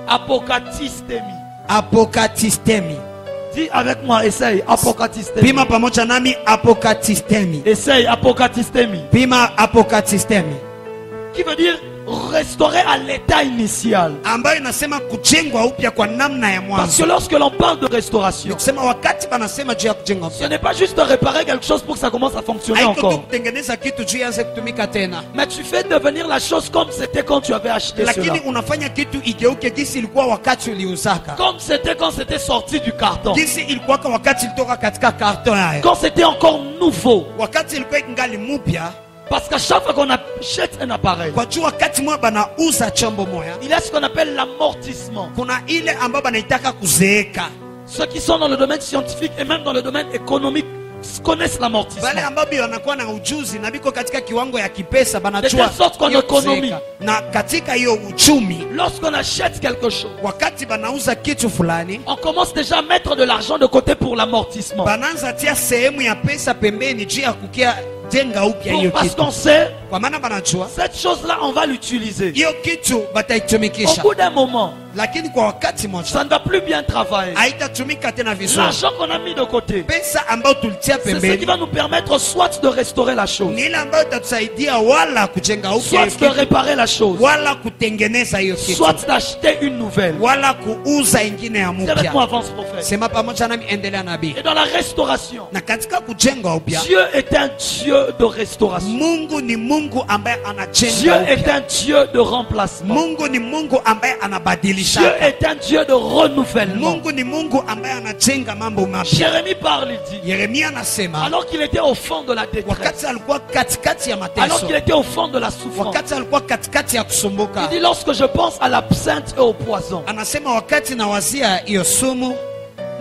Apokatistemi. Apokadistemi. Dis avec moi, essaye. Apokatistemi. Pima pamoja nami, apokadistemi. Essaye, apokatistemi. Pima apokadistemi. Qui veut dire restaurer à l'état initial. Ambayo inasema kujengwa upya kwa namna ya Parce mwanzo. que lorsque l'on parle de restauration, Kusema wakati banasema juu ya kujenga ce upya, n'est pas juste de réparer quelque chose pour que ça commence à fonctionner haiko tu encore. kutengeneza kitu juu ianze kutumika tena, Mais tu fais devenir la chose comme c'était quand tu avais acheté cela. lakini unafanya kitu igeuke gisi ilikuwa wakati uliuzaka, Comme c'était quand c'était sorti du carton. gisi ilikuwa wakati ilitoka katika karton yayo, Quand c'était encore nouveau. wakati ilikuwa ingali mupya. Parce qu'à chaque fois qu'on achète un appareil, Kwa juu wakati mwa banauza chombo moya, il y a ce qu'on appelle l'amortissement. kuna ile ambayo banaitaka kuzeeka. Ceux qui sont dans le domaine scientifique et même dans le domaine économique connaissent l'amortissement. Wale ambao wanakuwa na ujuzi na biko katika kiwango ya kipesa De banajua telle sorte qu'en hiyo économie, kuzeeka. Na katika hiyo uchumi, lorsqu'on achète quelque chose, wakati banauza kitu fulani, on commence déjà à mettre de l'argent de côté pour l'amortissement. bananza tia sehemu ya pesa pembeni juu ya kukia jenga upya hiyo Parce kitu, qu'on sait, kwa maana banajua cette chose-là, on va l'utiliser. hiyo kitu Au bataitumikisha. bout d'un moment, lakini kwa wakati moja ça ne va plus bien travailler. haitatumika tena vizuri. L'argent qu'on a mis de côté, Pesa ambayo tulitia c'est ce qui pembeni va nous permettre soit de restaurer la chose, ni ile ambayo itatusaidia wala kujenga upya soit hiyo de kitu, réparer la chose, wala kutengeneza hiyo kitu, soit d'acheter une nouvelle. wala kuuza ingine ya C'est avec moi, mpya. avance prophète. Sema pamoja nami, endelea nabii. Et dans la restauration, Na katika kujenga upya, Dieu est un Dieu de restauration. Mungu ni Mungu ambaye Dieu anajenga est upya. un Dieu de remplacement. Mungu ni Mungu ambaye Dieu anabadilisha. est un Dieu de renouvellement. Mungu ni Mungu ambaye anajenga mambo mapya. Jérémie parle, il dit, Yeremia anasema alors qu'il était au fond de la détresse, wakati alikuwa katikati ya alors mateso, qu'il était au fond de la souffrance, wakati alikuwa katikati ya il kusumbuka, dit, lorsque je pense à l'absinthe et au poison, anasema wakati nawazia hiyo sumu,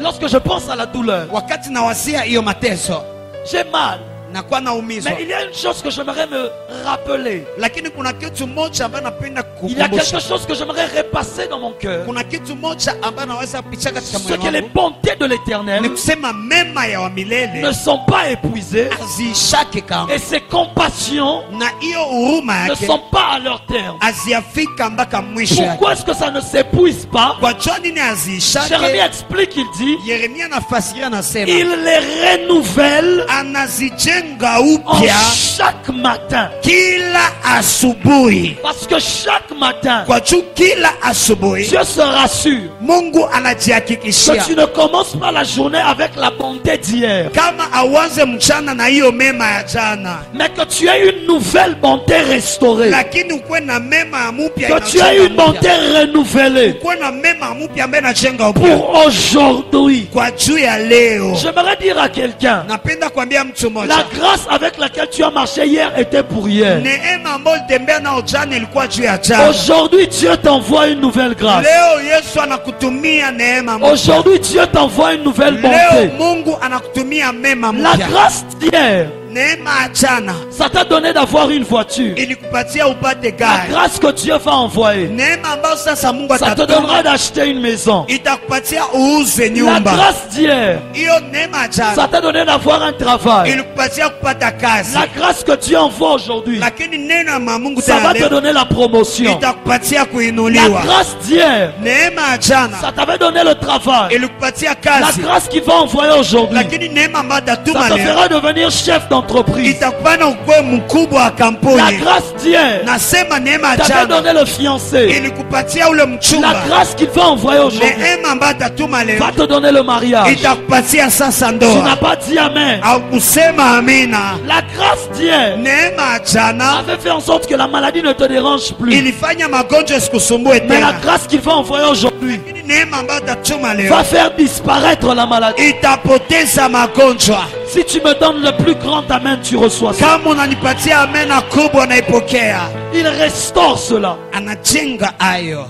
lorsque je pense à la douleur, wakati nawazia hiyo mateso, j'ai mal. nakuwa naumizwa. Mais il y a une chose que j'aimerais me rappeler. Lakini kuna kitu moja ambayo napenda Il y a quelque kukumbusha. chose que j'aimerais repasser dans mon cœur. Kuna kitu moja ambayo naweza picha katika Ce moyo que les wangu, bontés de l'éternel ni kusema mema ya wa ne milele sont pas épuisées haziishake kamwe, et ses compassions na hiyo huruma ne yake sont pas à leur terme. haziafika mpaka mwisho yake. Pourquoi est-ce que ça ne s'épuise pas? Kwa jua nini Jérémie haziishake? explique, il dit, Yeremia anafasiria, anasema il les renouvelle anazijenga en upya chaque matin. kila asubuhi. Parce que chaque matin, Kwa juu kila asubuhi Dieu se rassure Mungu que anajihakikishia tu ne commences pas la journée avec la bonté d'hier, kama awanze mchana na hiyo mema ya jana, mais que tu as une nouvelle bonté restaurée, lakini ukuwe na mema ya mupya que tu as une inajenga bonté upya. renouvelée Ukuwe na mema ya mupya ambaye inajenga upya pour aujourd'hui. kwa juu ya leo. J'aimerais dire à quelqu'un, Napenda kuambia mtu la mmoja, grâce avec laquelle tu as marché hier était pour hier. neema ambayo ulitembea nao jana ilikuwa juu ya jana. Aujourd'hui, Dieu t'envoie une nouvelle grâce. Leo Yesu anakutumia neema mpya. Aujourd'hui, Dieu t'envoie une nouvelle Leo bonté. Mungu anakutumia mema La mpya. grâce d'hier, Neema ya jana ça t'a donné d'avoir une voiture. ilikupatia upate La gari. grâce que Dieu va envoyer, Neema ambayo sasa Mungu ça te atatuma donnera d'acheter une maison. itakupatia uuze La nyumba. grâce d'hier, Hiyo neema ya ça jana t'a donné d'avoir un travail. ilikupatia kupata kazi. La grâce que Dieu envoie aujourd'hui, Lakini neno ya Mungu ça va te tena donner la promotion. itakupatia La kuinuliwa. grâce d'hier, Neema ya jana ça t'avait donné le travail. ilikupatia La kazi. grâce qu'il va envoyer aujourd'hui, Lakini neema ambayo atatuma ça te leo fera devenir chef d'entreprise. itakufanya ukuwe mkubwa wa La kampuni. grâce d'hier Nasema neema ya t'avait jana donné le fiancé. ilikupatia ule La mchumba. grâce qu'il va envoyer aujourd'hui Neema ambayo atatuma leo va te donner le mariage. itakupatia sasa Tu n'as ndoa. pas dit amen. Au kusema amina. La grâce d'hier Neema ya jana avait fait en sorte que la maladie ne te dérange plus. ilifanya magonjwa isikusumbue Mais la tena. grâce qu'il va envoyer aujourd'hui Lakini neema ambayo atatuma leo va faire disparaître la maladie. itapoteza magonjwa. Si tu me donnes le plus grand amen, tu reçois ça. Kama unanipatia amena kubwa naipokea. Il restaure cela. Anajenga hayo.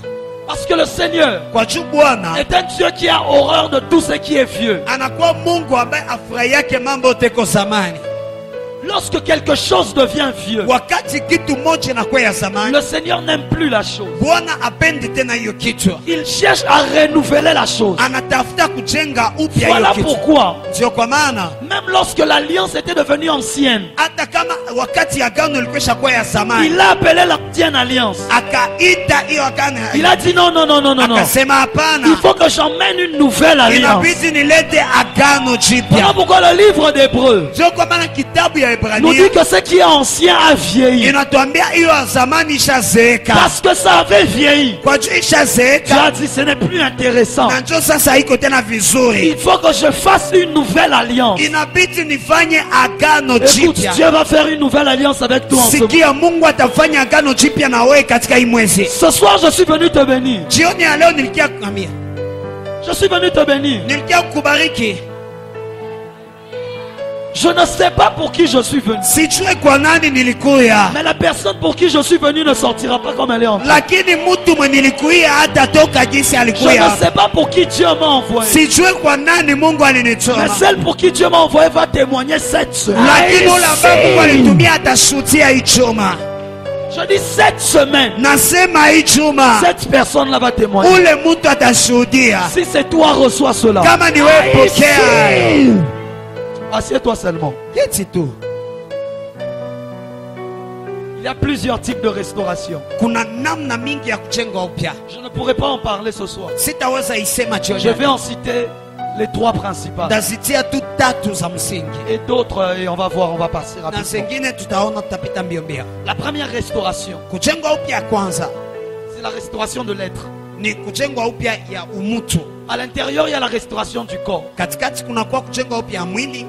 Parce que le Seigneur Kwa juu Bwana est un Dieu qui a horreur de tout ce qui est vieux. anakuwa Mungu ambaye afurahiake mambo teko zamani. Lorsque quelque chose devient vieux, Wakati kitu moja inakuwa ya zamani, le Seigneur n'aime plus la chose. Bwana apendi tena hiyo kitu. Il cherche à renouveler la chose. Anatafuta kujenga upya Voilà hiyo kitu. pourquoi, Ndio kwa maana même lorsque l'alliance était devenue ancienne, hata kama wakati agano ilikuwa kuwa ya zamani, il a appelé l'ancienne alliance. akaita hiyo agano. Il a dit non, non, non, non, non, non. Akasema hapana, Il faut que j'emmène une nouvelle alliance. inabidi nilete agano Voilà jipya. pourquoi le livre d'Hébreux Ndio kwa maana kitabu ya nous dit Ibrania que ce qui est ancien a vieilli. inatuambia hiyo ya zamani ishazeeka. Parce que ça avait vieilli. Kwa juu Tu ishazeeka, as dit ce n'est plus intéressant. na ndio sasa haiko tena vizuri. Il faut que je fasse une nouvelle alliance. Inabidi nifanye agano Écoute, jipya. Dieu va faire une nouvelle alliance avec toi en ce moment. Sikia, Mungu atafanya agano jipya na wewe katika hii mwezi. Ce soir, je suis venu te bénir. Jioni ya leo nilikia kukwambia, Je suis venu te bénir. nilikia kukubariki. Je ne sais pas pour qui je suis venu. Sijue kwa nani nilikuya, Mais la personne pour qui je suis venu ne sortira pas comme elle est entrée. lakini mtu mwenye nilikuya hata toka jinsi Je alikuya. ne sais pas pour qui Dieu m'a envoyé. Sijue kwa nani Mungu Mais alinituma, celle pour qui Dieu m'a envoyé va témoigner cette semaine. lakini ule ambaye Mungu alitumia atashuhudia hii juma. Je dis cette semaine. Nasema hii juma Cette personne-là va témoigner. ule mtu atashuhudia. Si c'est toi, reçois cela. Kama ni wewe, pokea. Assieds-toi seulement. Keti tu. Il y a plusieurs types de restauration. Kuna namna mingi ya kujenga upya. Je ne pourrais pas en parler ce soir. Sitaweza isema jioni. Je vais en citer les trois principales. Ndazitia tu tatu za msingi. Et d'autres, et on va voir, on va passer Na rapidement. zingine tutaona tutapita mbio mbio. La première restauration, Kujenga upya kwanza c'est la restauration de l'être. ni kujenga upya ya umutu. À l'intérieur, il y a la restauration du corps. Katikati kuna kwa kujenga upya mwili.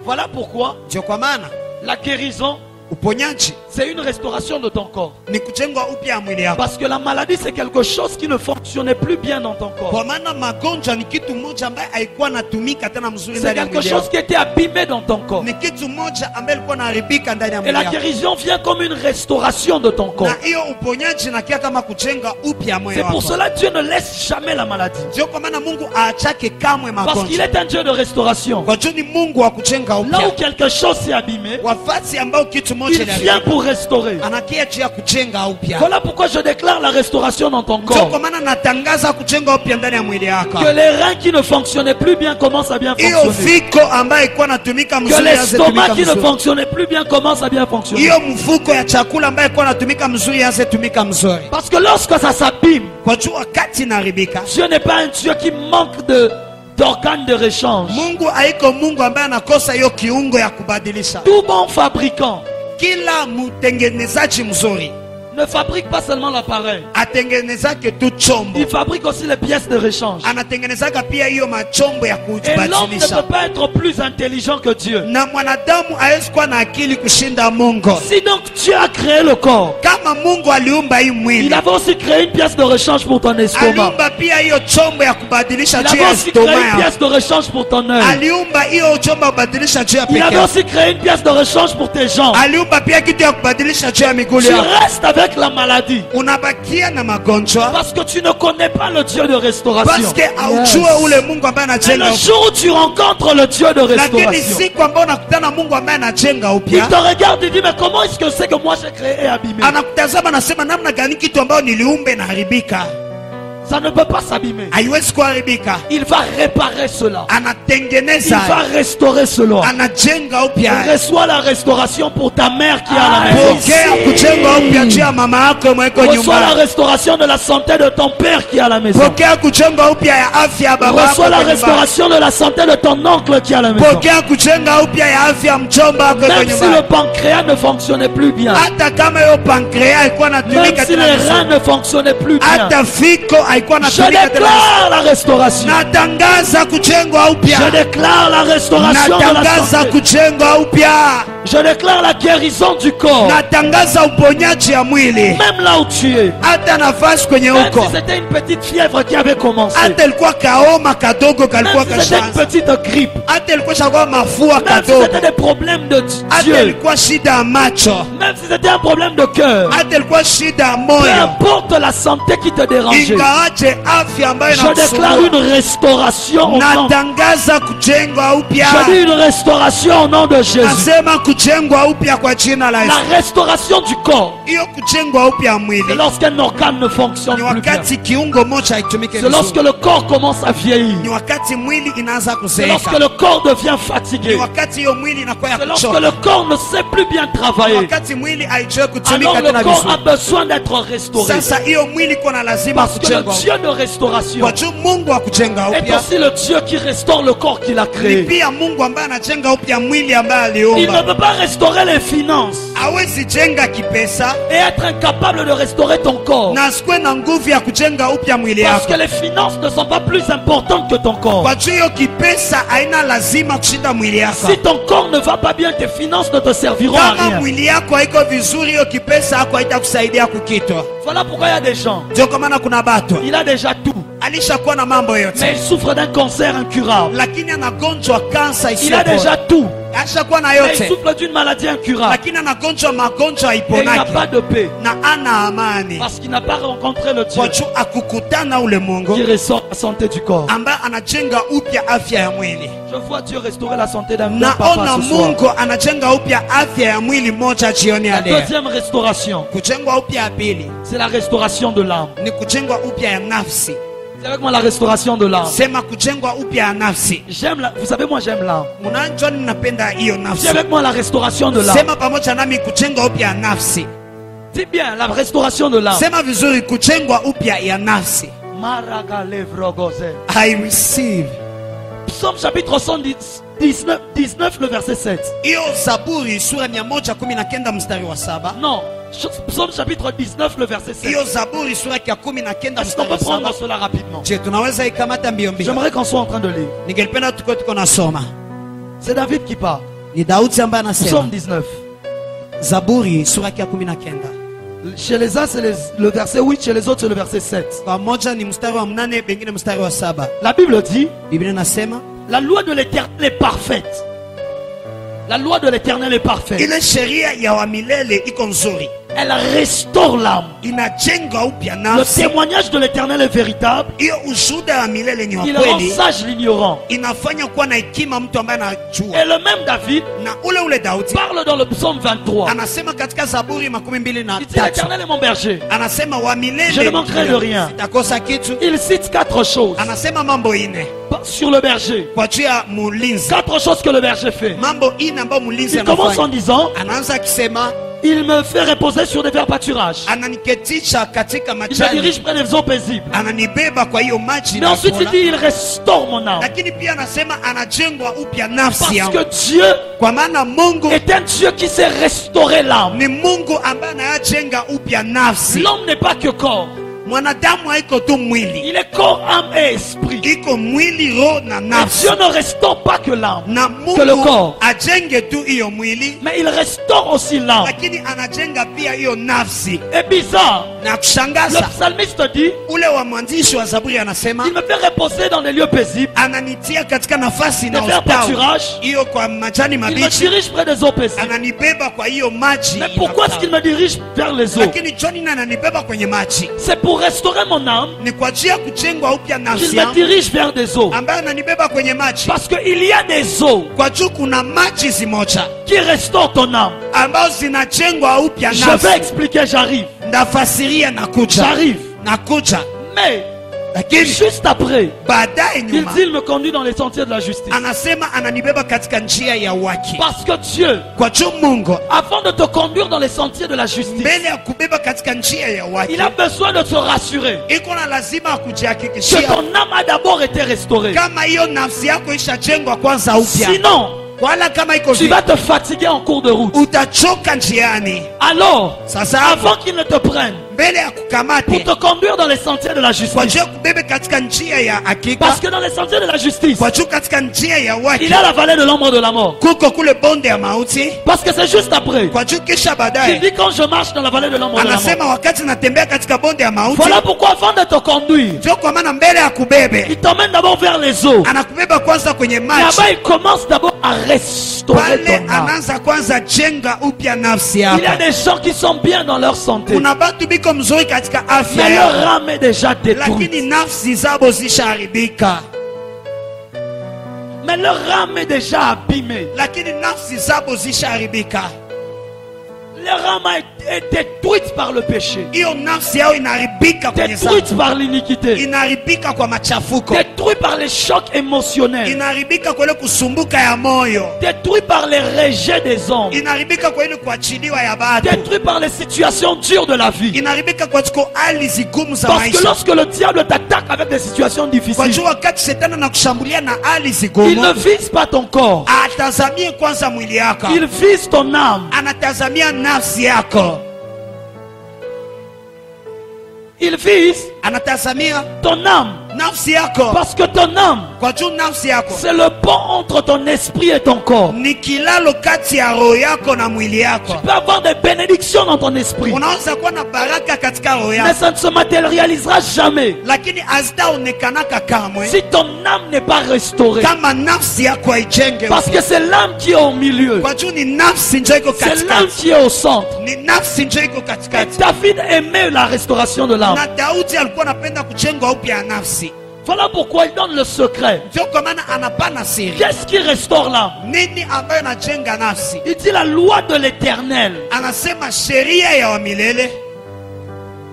Voilà pourquoi Ndio kwa maana la guérison, uponyaji c'est une restauration de ton corps. ni kujenga upya mwili yako. Parce que la maladie, c'est quelque chose qui ne fonctionnait plus bien dans ton corps. Kwa maana magonjwa ni kitu moja ambaye haikuwa natumika tena mzuri C'est ndani ya quelque mwili chose yako. qui était abîmé dans ton corps. Ni kitu moja ambaye ilikuwa inaharibika ndani ya Et mwili la yako. guérison vient comme une restauration de ton corps. Na hiyo uponyaji nakia kama kujenga upya moyo C'est pour wako. cela que Dieu ne laisse jamais la maladie. Ndio kwa maana Mungu aachake kamwe Parce qu'il magonjwa. est un Dieu de restauration. Kwa juu ni Mungu wa kujenga Là où upya. quelque chose s'est abîmé, Wafasi ambao kitu moja il vient pour restaurer. anakia juu ya kujenga upya. Voilà pourquoi je déclare la restauration dans ton Ndio corps. kwa maana natangaza kujenga upya ndani ya mwili yako. Que les reins qui ne fonctionnaient plus bien commencent à bien Hiyo fonctionner. fiko ambayo ilikuwa natumika Que mzuri yaanze l'estomac tumika qui ne mzuri. fonctionnait plus bien commence à bien fonctionner. Hiyo mfuko ya chakula ambayo ilikuwa natumika mzuri yaanze tumika mzuri. Parce que lorsque ça s'abîme, Kwa juu wakati inaharibika, Dieu n'est pas un Dieu qui manque d'organes de rechange. Mungu haiko Mungu ambaye anakosa hiyo kiungo ya kubadilisha. Tout bon fabricant Kila mtengenezaji mzuri ne fabrique pas seulement l'appareil, atengenezake tu chombo, il fabrique aussi les pièces de rechange. anatengenezaka pia hiyo machombo ya Et l'homme ne kubadilisha. peut pas être plus intelligent que Dieu. Na mwanadamu hawezi kuwa na akili kushinda Mungu. Si donc Dieu a créé le corps, Kama Mungu aliumba hii il mwili, avait aussi créé une pièce de rechange pour ton estomac. aliumba pia hiyo chombo ya kubadilisha Il juu avait ya aussi créé une stoma. pièce de rechange pour ton œil. Aliumba hiyo chombo ya kubadilisha juu ya Il avait pekee. aussi créé une pièce de rechange pour tes jambes. Aliumba pia kitu ya kubadilisha juu ya miguu Tu yako. restes avec la maladie Unabakia na magonjwa parce que tu ne connais pas le Dieu de restauration. paske haujue ule Mungu ambaye Et anajenga le upya. jour où tu rencontres le Dieu de Lakini restauration, siku ambayo unakutana Mungu ambaye anajenga il upya, te regarde et dit, mais comment est-ce que c'est que moi j'ai créé et abîmé? anakutazama anasema, namna gani kitu ambayo niliumbe inaharibika? Ça ne peut pas s'abîmer. Haiwezi kuharibika. Il va réparer cela. Il Anatengeneza, va restaurer cela. anajenga upya. Reçois la restauration pour ta mère qui est à la maison. Pokea kujenga upya juu ya mama yako mweko Reçois la nyumbani. restauration de la santé de ton père qui est à la maison. Pokea kujenga upya ya afya ya baba yako Reçois la nyumbani. restauration de la santé de ton oncle qui est à la maison. Pokea kujenga upya ya afya ya mjomba wako Même si le nyumbani. pancréas ne fonctionnait plus bien, Hata kama hiyo pankrea haikuwa même natumika si tena les vizuri. reins ne fonctionnaient plus bien, Hata fiko haikuwa je natumika tena vizuri. déclare la restauration. Natangaza kujengwa Je upya. déclare la restauration de la Natangaza santé. kujengwa upya. Je déclare la guérison du corps. Natangaza uponyaji ya mwili. Même là où tu es. Hata nafasi kwenye Même huko. si c'était une petite fièvre qui avait commencé. Hata ilikuwa kaoma kadogo kalikuwa Même si c'était une kashaanza. petite grippe. Hata ilikuwa shakuwa mafua Même si kadogo. c'était des problèmes de Hata Dieu. ilikuwa shida ya macho. Même si c'était un problème de cœur. Hata ilikuwa shida ya Peu moyo. importe la santé qui te dérangeait. Ingawaje afya ambayo Je déclare inakusumbua. une restauration au nom. Natangaza kujengwa upya. Je dis une restauration au nom de Jésus. Nasema kujengwa upya kwa jina la Yesu. La restauration du corps. Hiyo kujengwa upya ya C'est mwili lorsqu'un organe ne fonctionne ni plus bien. wakati kiungo moja haitumike C'est lorsque vizuri. le corps commence à vieillir. Ni wakati mwili inaanza C'est lorsque kuzeeka. le corps devient Ni fatigué. wakati hiyo mwili inakuwa ya C'est lorsque kuchoka. le corps ne sait plus bien Ni travailler. wakati mwili haijue Alors kutumika le tena corps a vizuri. besoin d'être restauré. Sasa hiyo mwili kuna lazima Parce que le kujengwa. Dieu de restauration Kwa juu Mungu wa kujenga est upya aussi le Dieu qui restaure le corps qu'il a ni créé. pia Mungu ambaye anajenga upya mwili ambaye Il ne aliumba. peut pas restaurer les finances Hawezi jenga kipesa et être incapable de restaurer ton corps. na asikuwe na nguvu ya kujenga upya mwili Parce yako. que les finances ne sont pas plus importantes que ton corps. Kwa juu hiyo kipesa haina lazima kushinda mwili yako. Si ton corps ne va pas bien, tes finances ne te serviront à Kama rien. mwili yako haiko vizuri, hiyo kipesa yako haitakusaidia kukitwa. Voilà pourquoi il y a des gens, Ndio kwa maana kuna batu il a déjà tout, alishakuwa na mambo yote, mais il souffre d'un cancer incurable. lakini anagonjwa kansa Il a isiyopona. déjà tout, Alishakuwa na mais il yote, souffre d'une maladie incurable. lakini anagonjwa magonjwa Et il n'a haiponaki pas de paix. na ana amani, Parce qu'il n'a pas rencontré le Dieu kwa juu akukutana ule Mungu qui restaure la santé du corps. ambaye anajenga upya afya ya mwili. Je vois Dieu restaurer la santé d'un papa Naona ce soir. Mungu anajenga upya afya ya mwili moja jioni ya La leo. deuxième restauration, Kujengwa upya ya pili c'est la restauration de l'âme. ni kujengwa upya ya nafsi. C'est avec moi la restauration de l'âme. Sema kujengwa upya ya nafsi. Vous savez, moi j'aime l'âme. Mnajua ninapenda hiyo nafsi. C'est avec moi la restauration de l'âme. Sema pamoja nami kujenga upya ya nafsi. Dis bien, la restauration de l'âme. Sema vizuri, kujengwa upya ya nafsi. Maraga levrogoze. I receive. Psaume chapitre 19, le verset 7. Hiyo Zaburi sura 119 mstari wa 7. Non, Psaume chapitre 19, le verset 7. Hiyo Zaburi sura ya 19 Est-ce qu'on mstari peut wa prendre 7. cela rapidement? Je, tunaweza ikamata mbio mbio. J'aimerais qu'on soit en train de lire. Ningelipenda tuko nasoma. C'est David qui parle. Ni Daudi ambaye anasema. Psaume 19. Zaburi sura ya 19. Chez les uns, c'est le verset 8, chez les autres, c'est le verset 7. Kwa moja ni mstari wa 8, bengine mstari wa 7. La Bible dit, Biblia inasema, la loi de l'Éternel est parfaite. La loi de l'Éternel est parfaite. ile sheria ya wa milele iko nzuri. Elle restaure l'âme. Inajenga upya Le nafsi. témoignage de l'Éternel est véritable. Hiyo ushuhuda wa milele ni wa Il rend kweli. sage l'ignorant. Inafanya kuwa na hekima mtu ambaye anajua. Et le même David Na ule Daudi parle dans le psaume 23. anasema katika Zaburi Il dit, 23, l'Éternel est mon berger. anasema wa milele Je ne manquerai de rien. sitakosa kitu. Il cite 4 choses Anasema mambo ine sur le berger. kwa juu ya mulinzi. 4 choses que le berger fait. Mambo ine ambayo mulinzi Il commence en anafanya. disant, Anaanza akisema, il me fait reposer sur des verts pâturages. ananiketisha katika Il me majani, dirige près des eaux paisibles. ananibeba kwa hiyo maji Mais na ensuite il kuona. dit, il restaure mon âme. Lakini pia anasema anajengwa upya nafsi Parce yangu. que Dieu Kwa maana Mungu est un Dieu qui sait restaurer l'âme. ni Mungu ambaye anajenga upya nafsi. L'homme n'est pas que corps. Mwanadamu haiko tu mwili, Il est corps, âme et esprit. iko mwili, roho na Et nafsi. Dieu ne restaure pas que l'âme, Na que le Mungu corps. ajenge tu hiyo mwili, Mais il restaure aussi l'âme. lakini anajenga pia hiyo nafsi. Et bizarre, Na le kushangaza, psalmiste dit, ule wa mwandishi wa Zaburi anasema, il me fait reposer dans des lieux paisibles, ananitia katika nafasi na des verts ustawi, pâturages. hiyo kwa majani Il me mabichi, dirige près des eaux paisibles. ananibeba kwa hiyo maji. Mais pourquoi est-ce qu'il me dirige vers les eaux? Lakini John ananibeba kwenye maji, C'est pour restaurer mon âme ni kwa ajili ya kujengwa upya qu'il nafsi me yangu, dirige vers des eaux. ambaye ananibeba kwenye maji. Parce qu'il y a des eaux Kwa juu kuna maji zimoja qui restaurent ton âme. ambazo zinajengwa upya Je vais nafsi. expliquer, j'arrive. Ndafasiria nakuja, J'arrive. nakuja. Mais Lakini juste après, baadaye il nyuma dit, il me conduit dans les sentiers de la justice. anasema ananibeba katika njia ya haki. Parce que Dieu, Kwa juu Mungu avant de te conduire dans les sentiers de la justice, mbele ya kubeba katika njia ya haki, il a besoin de te rassurer iko na lazima que akujihakikishia ton âme a d'abord été restaurée. kama hiyo nafsi yako ishajengwa kwanza upya. Sinon, Wala kama iko tu vile vas te fatiguer en cours de route. utachoka njiani. Alors, Sasa avant hapo qu'il ne te prenne mbele ya pour kukamate te conduire dans les sentiers de la kwa justice, juu ya kubebe katika njia ya hakika, parce que dans les sentiers de la justice, kwa juu katika njia ya il haki y a la vallée de l'ombre de la mort. kuko kule bonde ya mauti. Parce que c'est juste après. Kwa juu kisha Il baadaye dit quand je marche dans la vallée de l'ombre de la mort. anasema wakati natembea katika bonde ya mauti, Voilà pourquoi avant de te conduire, ndio kwa maana mbele ya kubebe il t'emmène d'abord vers les eaux. anakubeba kwanza kwenye Et maji. là-bas, il commence d'abord à restaurer Pale ton âme. anaanza kwanza jenga upya nafsi Il y a yako. des gens qui sont bien dans leur santé, Kuna batu biko mzuri katika afya mais leur yao, âme est déjà lakini détruite. nafsi zabo zishaharibika, Mais leur âme est déjà abîmée. lakini nafsi zabo zishaharibika. Leur âme est détruite par le péché, Hiyo nafsi yao inaharibika kwenye détruite dhambi, par l'iniquité, inaharibika kwa machafuko, détruite par les chocs émotionnels, inaharibika kwa ile kusumbuka ya moyo, détruite par les rejets des hommes, inaharibika kwa ile kuachiliwa ya batu, détruite par les situations dures de la vie. inaharibika kwa tuko hali zigumu za Parce que maisha. lorsque le diable t'attaque avec des situations Kwa difficiles, juu wakati shetani anakushambulia na hali il zigumu, ne vise pas ton corps, atazamie kwanza mwili yako, il vise ton âme. anatazamia nafsi yako, Il vise anatazamia ton âme. nafsi yako. Parce que ton âme, Kwa juu nafsi yako c'est le pont entre ton esprit et ton corps. ni kilalo kati ya roho yako na mwili yako. Tu peux avoir des bénédictions dans ton esprit, Unaweza kuwa na baraka katika roho mais yako, ça ne se matérialisera jamais lakini hazitaonekanaka kamwe si ton âme n'est pas restaurée. kama nafsi yako haijenge. Parce que c'est l'âme qui est au milieu, Kwa juu ni nafsi njo iko c'est l'âme katikati, qui est au centre. ni nafsi njo iko Et katikati. David aimait la restauration de l'âme. Na Daudi alikuwa anapenda kujengwa upya ya nafsi, Voilà pourquoi il donne le secret. ndio kwa maana anapana siri. Qu'est-ce qui restaure l'âme? Nini ambayo inajenga nafsi? Il dit la loi de l'éternel Anasema sheria ya wamilele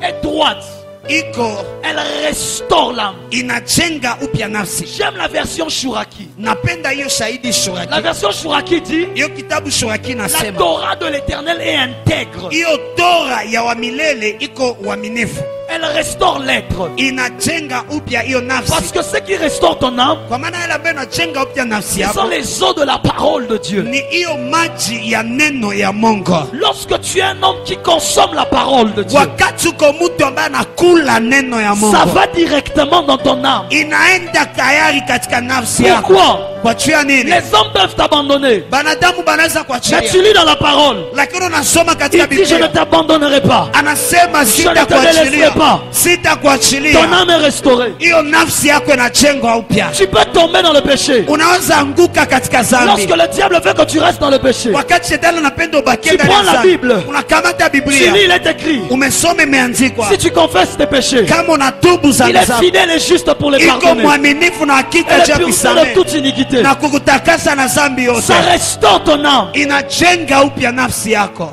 est droite. iko Elle restaure l'âme. inajenga upya nafsi. J'aime la version Shuraki. Napenda hiyo shahidi La Shuraki. version Shuraki dit Hiyo kitabu Shuraki la nasema Torah de l'Éternel est intègre. hiyo Tora ya wamilele iko uaminifu, Elle restaure l'être. inajenga upya hiyo Parce nafsi. que ce qui restaure ton âme, Kwa maana ile ambayo inajenga upya nafsi ce sont yako les eaux de la parole de Dieu. ni hiyo maji ya neno ya Mungu. Lorsque tu es un homme qui consomme la parole de Dieu, Wakati uko mtu ambaye anakula neno ya Mungu, ça va directement dans ton âme. inaenda tayari katika nafsi yako. Pourquoi? Kwa jua nini? Les hommes peuvent t'abandonner. Banadamu banaweza Mais tu kuachilia, lis dans la parole. lakini unasoma Il katika dit je ne Biblia t'abandonnerai pas. anasema Je ne te sitakuachilia, délaisserai pas. Ton sitakuachilia. âme est restaurée. Hiyo nafsi yako inajengwa upya. Tu peux tomber dans le péché. Unaweza anguka katika Lorsque dhambi. le diable veut que tu restes dans le péché, Wakati shetani anapenda ubakie Tu ndani prends ya la dhambi, Bible. unakamata tu lis, Biblia, il est écrit. umesoma imeandikwa, Si tu confesses tes péchés, kama unatubu il dhambi est zako, fidèle et juste pour les iko pardonner. mwaminifu na hakika Elle juu ya est purifiée de kusamehe toute iniquité. na kukutakasa na dhambi yote. Ça restaure ton âme. Inajenga upya nafsi yako.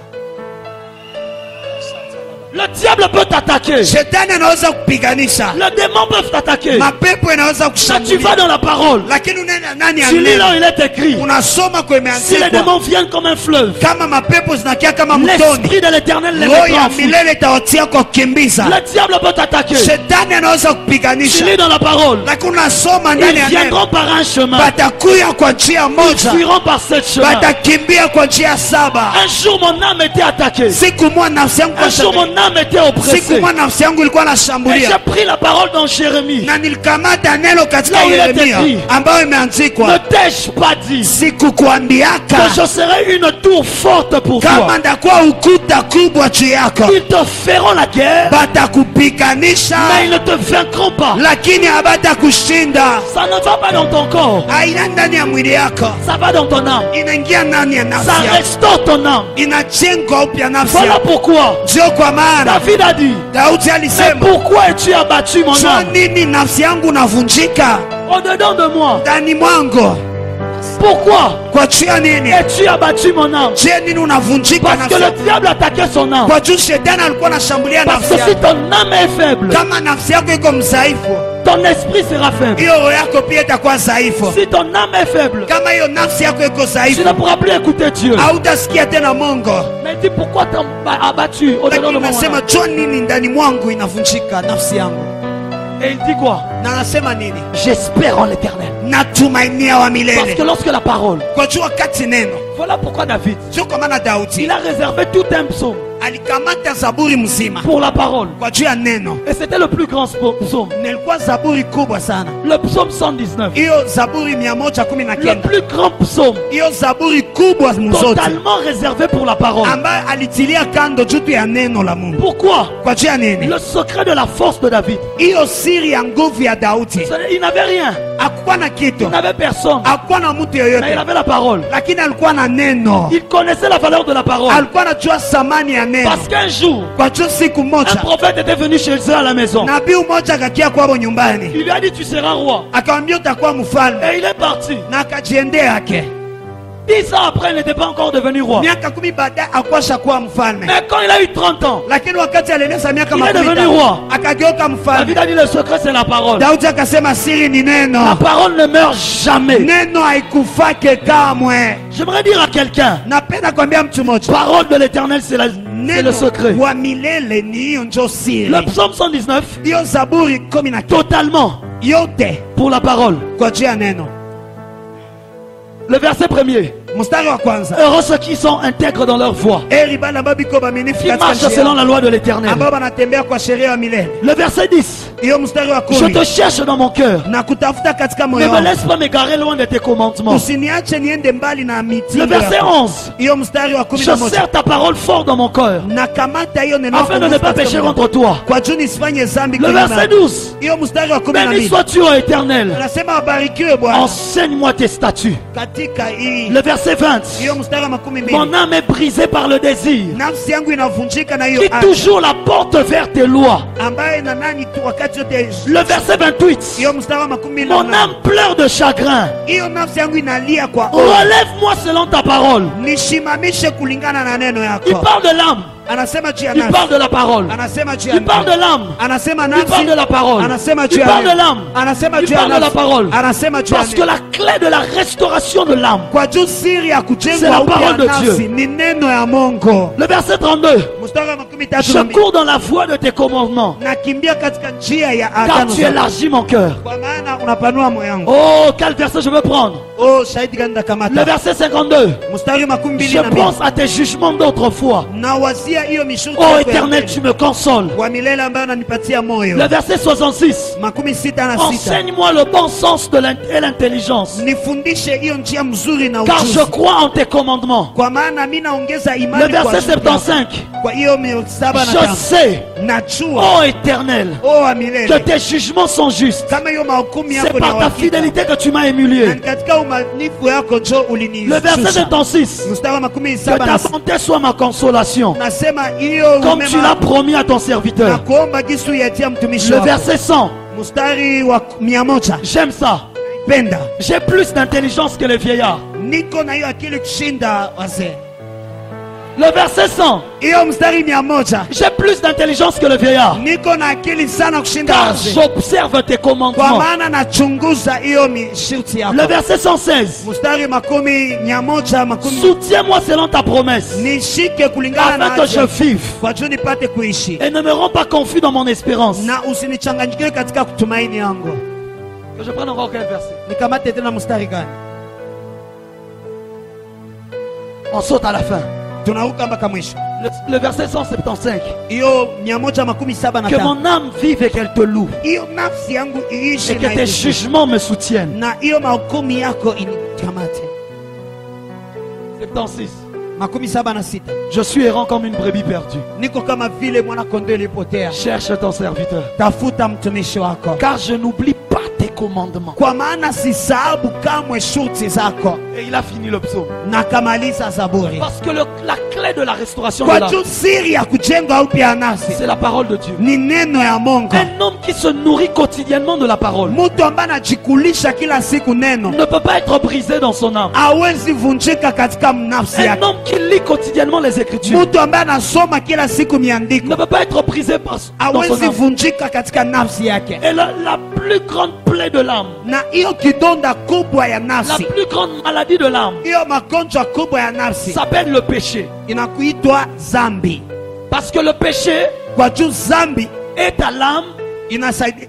Le diable peut t'attaquer. Shetani anaweza kupiganisha, Les démons peuvent t'attaquer. mapepo inaweza Quand tu vas kushambulia, dans la parole, lakini unaenda ndani ya tu lis là où neno, il est écrit. unasoma kwa Si les imeandikwa, démons viennent comme un fleuve, kama mapepo zinakia kama mtoni, l'esprit de l'éternel les roho mettra ya en fuite. milele itawatia kwa kukimbiza. Le diable peut t'attaquer. Shetani anaweza Tu kupiganisha, lis dans la parole. lakini unasoma ndani Ils ya neno, viendront par un chemin. batakuya kwa njia Ils moja, fuiront par sept chemins. batakimbia kwa njia saba. Un jour, mon âme était attaquée. Siku moja nafsi yangu Un jour, kwa mon âme était oppressée. siku moja nafsi yangu ilikuwa Et j'ai nashambulia, pris la parole dans Jérémie. na nilikamata neno katika Là où il est Yeremia écrit, ambayo Ne imeandikwa, t'ai-je pas dit que sikukuambiaka je serai une tour forte pour kama toi? ndakuwa ukuta kubwa juu yako? Ils te feront la guerre, Batakupiganisha, mais ils ne te vaincront pas. lakini habatakushinda. Ça ne va pas dans ton corps, Haina ndani ya mwili yako, ça va dans ton âme. inaingia ndani ya nafsi Ça yako, restaure ton âme. inajengwa upya nafsi Voilà yako. pourquoi Ndio kwa maana David a dit, Daudi mais alisema, pourquoi es-tu abattu mon jua âme nini nafsi yangu navunjika au-dedans de moi? ndani mwangu? Pourquoi Kwa jua nini? es-tu abattu mon âme? Je, nini unavunjika Parce nafsi que le yako? diable attaquait son âme. Kwa juu shetani alikuwa anashambulia Parce nafsi que si yako. ton âme est faible, Kama nafsi yako iko mzaifu, ton esprit sera faible. hiyo roho yako pia itakuwa dhaifu. Si ton âme est faible, Kama hiyo nafsi yako iko tu dhaifu, ne pourras plus écouter Dieu. hautasikia tena Mungu. Mais dis pourquoi t'es abattu au-dedans Lakini de mon nasema âme? jua nini ndani mwangu inavunjika nafsi yangu. Et il dit quoi? Na anasema nini? J'espère en l'éternel. Natumainia wa Parce milele. que lorsque la parole, Kwa jua wakati neno, voilà pourquoi David, sio kwa maana Daudi il a réservé tout un psaume alikamata zaburi mzima pour la parole. kwa juu ya neno. Et c'était le plus grand psaume. Nilikuwa zaburi kubwa sana, Le psaume 119. hiyo zaburi Le 119, plus grand psaume hiyo zaburi kubwa mzote totalement réservé pour la parole. ambayo alitilia kando juu ya neno la Mungu. Pourquoi? Kwa juu ya nini? Le secret de la force de David. Hiyo siri ya nguvu ya Daudi, Il n'avait rien. hakuwa na kitu, Il n'avait personne. hakuwa na mtu Mais il yoyote, avait la parole. lakini alikuwa na neno, Il connaissait la valeur de la parole. alikuwa anajua thamani ya neno. Parce qu'un jour, Kwa juu siku un moja prophète était venu chez eux à la maison. nabii mmoja akakia kwao nyumbani, Il lui a dit tu seras roi. akamwambia utakuwa mfalme, Et il est parti. na akajiendea yake. 10 ans après, il n'était pas encore devenu roi. Miaka 10 baadaye akwasha kuwa mfalme, Mais quand il a eu 30 ans, lakini wakati alieneza miaka Il est devenu 15 roi. akageuka mfalme. David a dit le secret c'est la parole. Daudi akasema siri ni La neno, parole ne meurt jamais. neno haikufake kamwe. J'aimerais dire à quelqu'un, Napenda kwambia mtu mmoja, parole de l'éternel c'est le neno secret. wa milele ni hiyo njo siri. Le psaume 119, Hiyo zaburi 19 totalement yote pour la parole. kwa juu ya neno. Le verset premier. Mstari wa kwanza, Heureux ceux qui sont intègres dans leur voie, heri bana babiko baminifu qui katika marchent njia selon la loi de l'éternel. ambao wanatembea kwa sheria ya milele. Le verset 10. Hiyo mstari wa Je 10, te cherche dans mon cœur. na kutafuta katika Ne moyo me wangu, laisse pas m'égarer loin de tes commandements. usiniache niende mbali na Le mitindo verset yako. 11. Hiyo mstari wa Je 11, serre ta parole fort dans mon cœur, na kamata hiyo neno afin de ne pas pécher contre toi. kwa juu nisifanye dhambi Le kinyume verset nako. 12. Hiyo mstari wa Béni 12 sois-tu, ô éternel. anasema wabarikiwe Bwana Enseigne-moi tes statuts. katika hii. Le verset 20. Hiyo mstari wa 12, Mon âme est brisée par le désir, nafsi yangu inavunjika na hiyo qui hali toujours la porte vers tes lois. ambaye na nani tu wakati yote. Le verset 28. Hiyo mstari wa 12, Mon âme pleure de chagrin. hiyo nafsi yangu inalia kwa Relève-moi selon ta parole. nishimamishe kulingana na neno Il yako. parle de l'âme. anasema juu ya Il nafsi, parle de la parole. anasema juu ya Il parle de l'âme. anasema Il nafsi, parle de la parole. anasema juu Il ya parle de neno, l'âme. anasema Il juu ya parle de la nafsi, parole. anasema juu ya Parce que neno. la clé de la restauration de l'âme, Kwa juu siri ya C'est kujengwa la upya parole de nafsi Dieu. ni neno ya Mungu. le verset 32. Mstari wa makumi tatu Je na mbili. cours dans la voie de tes commandements, Nakimbia katika njia ya car agano tu zako, élargis mon cœur. kwa maana unapanua moyo wangu. Oh, quel verset je veux prendre? Oh, shahidi gani Le ndakamata? verset 52. Mstari makumi mbili Je na mbili. pense à tes jugements d'autrefois. Na wazia hiyo mishuti Oh yako ya Éternel, mbele, tu me consoles. wa milele ambayo unanipatia moyo. Le verset 66. Makumi sita na sita. Enseigne-moi le bon sens et l'intelligence, Nifundishe hiyo njia mzuri na car ujuzi, je crois en tes commandements. kwa maana mimi naongeza Le imani kwa verset ajili yako. 75. Kwa hiyo 75 Je sais, najua oh Éternel, oh wa que milele tes jugements sont justes. kama hiyo mahukumu C'est yako par na ta uhakika. fidélité que tu m'as Na émulé. katika umanifu yako njo Le verset ulinishusha. 76. Mstari wa makumi Que saba ta na bonté soit ma consolation, nasema hiyo comme tu l'as promis à ton na serviteur. kuomba gisu yatia mtumishi Le wako. verset 100. Mstari wa 100 J'aime ça. penda J'ai plus d'intelligence que les vieillards. niko na hiyo akili kushinda wazee. Le verset 100. Hiyo mstari 100 J'ai plus d'intelligence que le vieillard. niko na akili sana kushinda Car wazee, j'observe tes kwa commandements. maana nachunguza hiyo mishuti Le yako. verset 116. Mstari makumi 110 Soutiens-moi selon ta promesse, nishike kulingana na afin que je ahadi yako, vive kwa juu nipate kuishi et ne me rends pas confus dans mon espérance. na usinichanganyikiwe katika kutumaini yangu. Que je prenne encore quel verset? Nikamate tena mstari gani? On saute à la fin. Tunaruka mpaka mwisho. Le verset 175. Hiyo 175. Que mon âme vive et qu'elle te loue, Hiyo nafsi yangu iishi et que na tes ikusifu. jugements me soutiennent. Na hiyo mahukumu yako inikamate. 76. 76. Je suis errant comme une brebis perdue. Niko kama vile mwana kondoo ilipotea. Cherche ton serviteur, Tafuta mtumishi wako, car je n'oublie pas tes commandements. kwa maana sisahabu kamwe shurti zako. Et il a fini le psaume. Na kamaliza Zaburi. Parce que la clé de la restauration de Kwa l'âme, juu siri ya kujenga upya nafsi c'est la parole de Dieu. ni neno ya Mungu. Un homme qui se nourrit quotidiennement de la parole Mtu ambaye anajikulisha kila siku neno ne peut pas être brisé dans son âme. hawezi vunjika katika nafsi Un yake. homme qui lit quotidiennement les Écritures Mtu ambaye anasoma kila siku ne miandiko peut pas être brisé dans son hawezi âme. vunjika katika nafsi yake. Et la plus grande plaie de l'âme, Na hiyo kidonda kubwa ya la nafsi, plus grande maladie de l'âme, hiyo magonjwa kubwa ya nafsi s'appelle le péché. inakuitwa zambi. Parce que le péché Kwa juu zambi est à l'âme inasaidia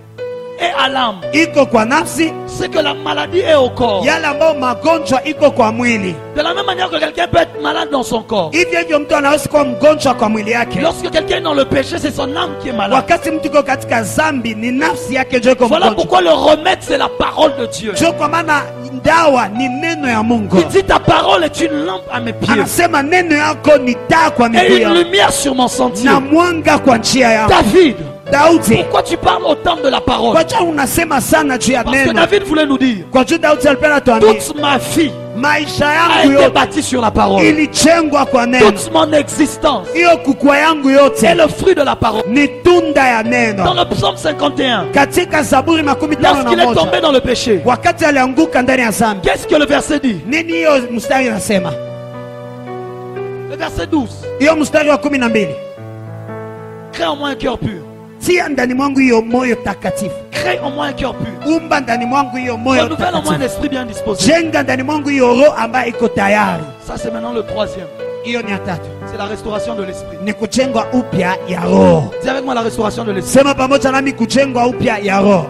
et à l'âme. iko kwa nafsi, C'est que la maladie est au corps. yale ambayo magonjwa iko kwa mwili. De la même manière que quelqu'un peut être malade dans son corps. Hivyo hivyo mtu anaweza kuwa mgonjwa kwa mwili yake. Lorsque quelqu'un est dans le péché, c'est son âme qui est malade. Wakati mtu iko katika zambi, ni nafsi yake ndio iko Voilà mgonjwa. pourquoi le remède, c'est la parole de Dieu. Ndio kwa maana dawa ni neno ya Mungu. Il dit ta parole est une lampe à mes pieds Anasema neno yako ni taa kwa miguu et une yangu lumière sur mon sentier. na mwanga kwa njia yangu. David, Daudi, pourquoi tu parles autant de la parole? kwa juu unasema sana juu ya Parce que neno. David voulait nous dire, Kwa juu Daudi alipenda tuambie, toute ma vie maisha a yangu été yote bâtie sur la parole. ilijengwa kwa neno. Toute mon existence Hiyo kukua yangu est yote le fruit de la parole. ni tunda ya Dans neno. le psaume 51, Katika Zaburi 51 lorsqu'il est tombé dans le péché, wakati alianguka ndani ya zambi, qu'est-ce que le verset dit? nini hiyo mstari nasema? Le verset 12. Hiyo mstari wa 12, Crée en moi un cœur pur. tia ndani mwangu hiyo moyo takatifu, Crée en moi un cœur pur. umba ndani mwangu hiyo moyo Renouvelle en moi un takatifu, esprit bien disposé. jenga ndani mwangu hiyo roho ambayo iko tayari. Ça, c'est maintenant le troisième. Hiyo ni ya tatu, C'est la restauration de l'esprit. ni kujengwa upya ya roho. Dis avec moi la restauration de l'esprit. Sema pamoja nami, kujengwa upya ya roho.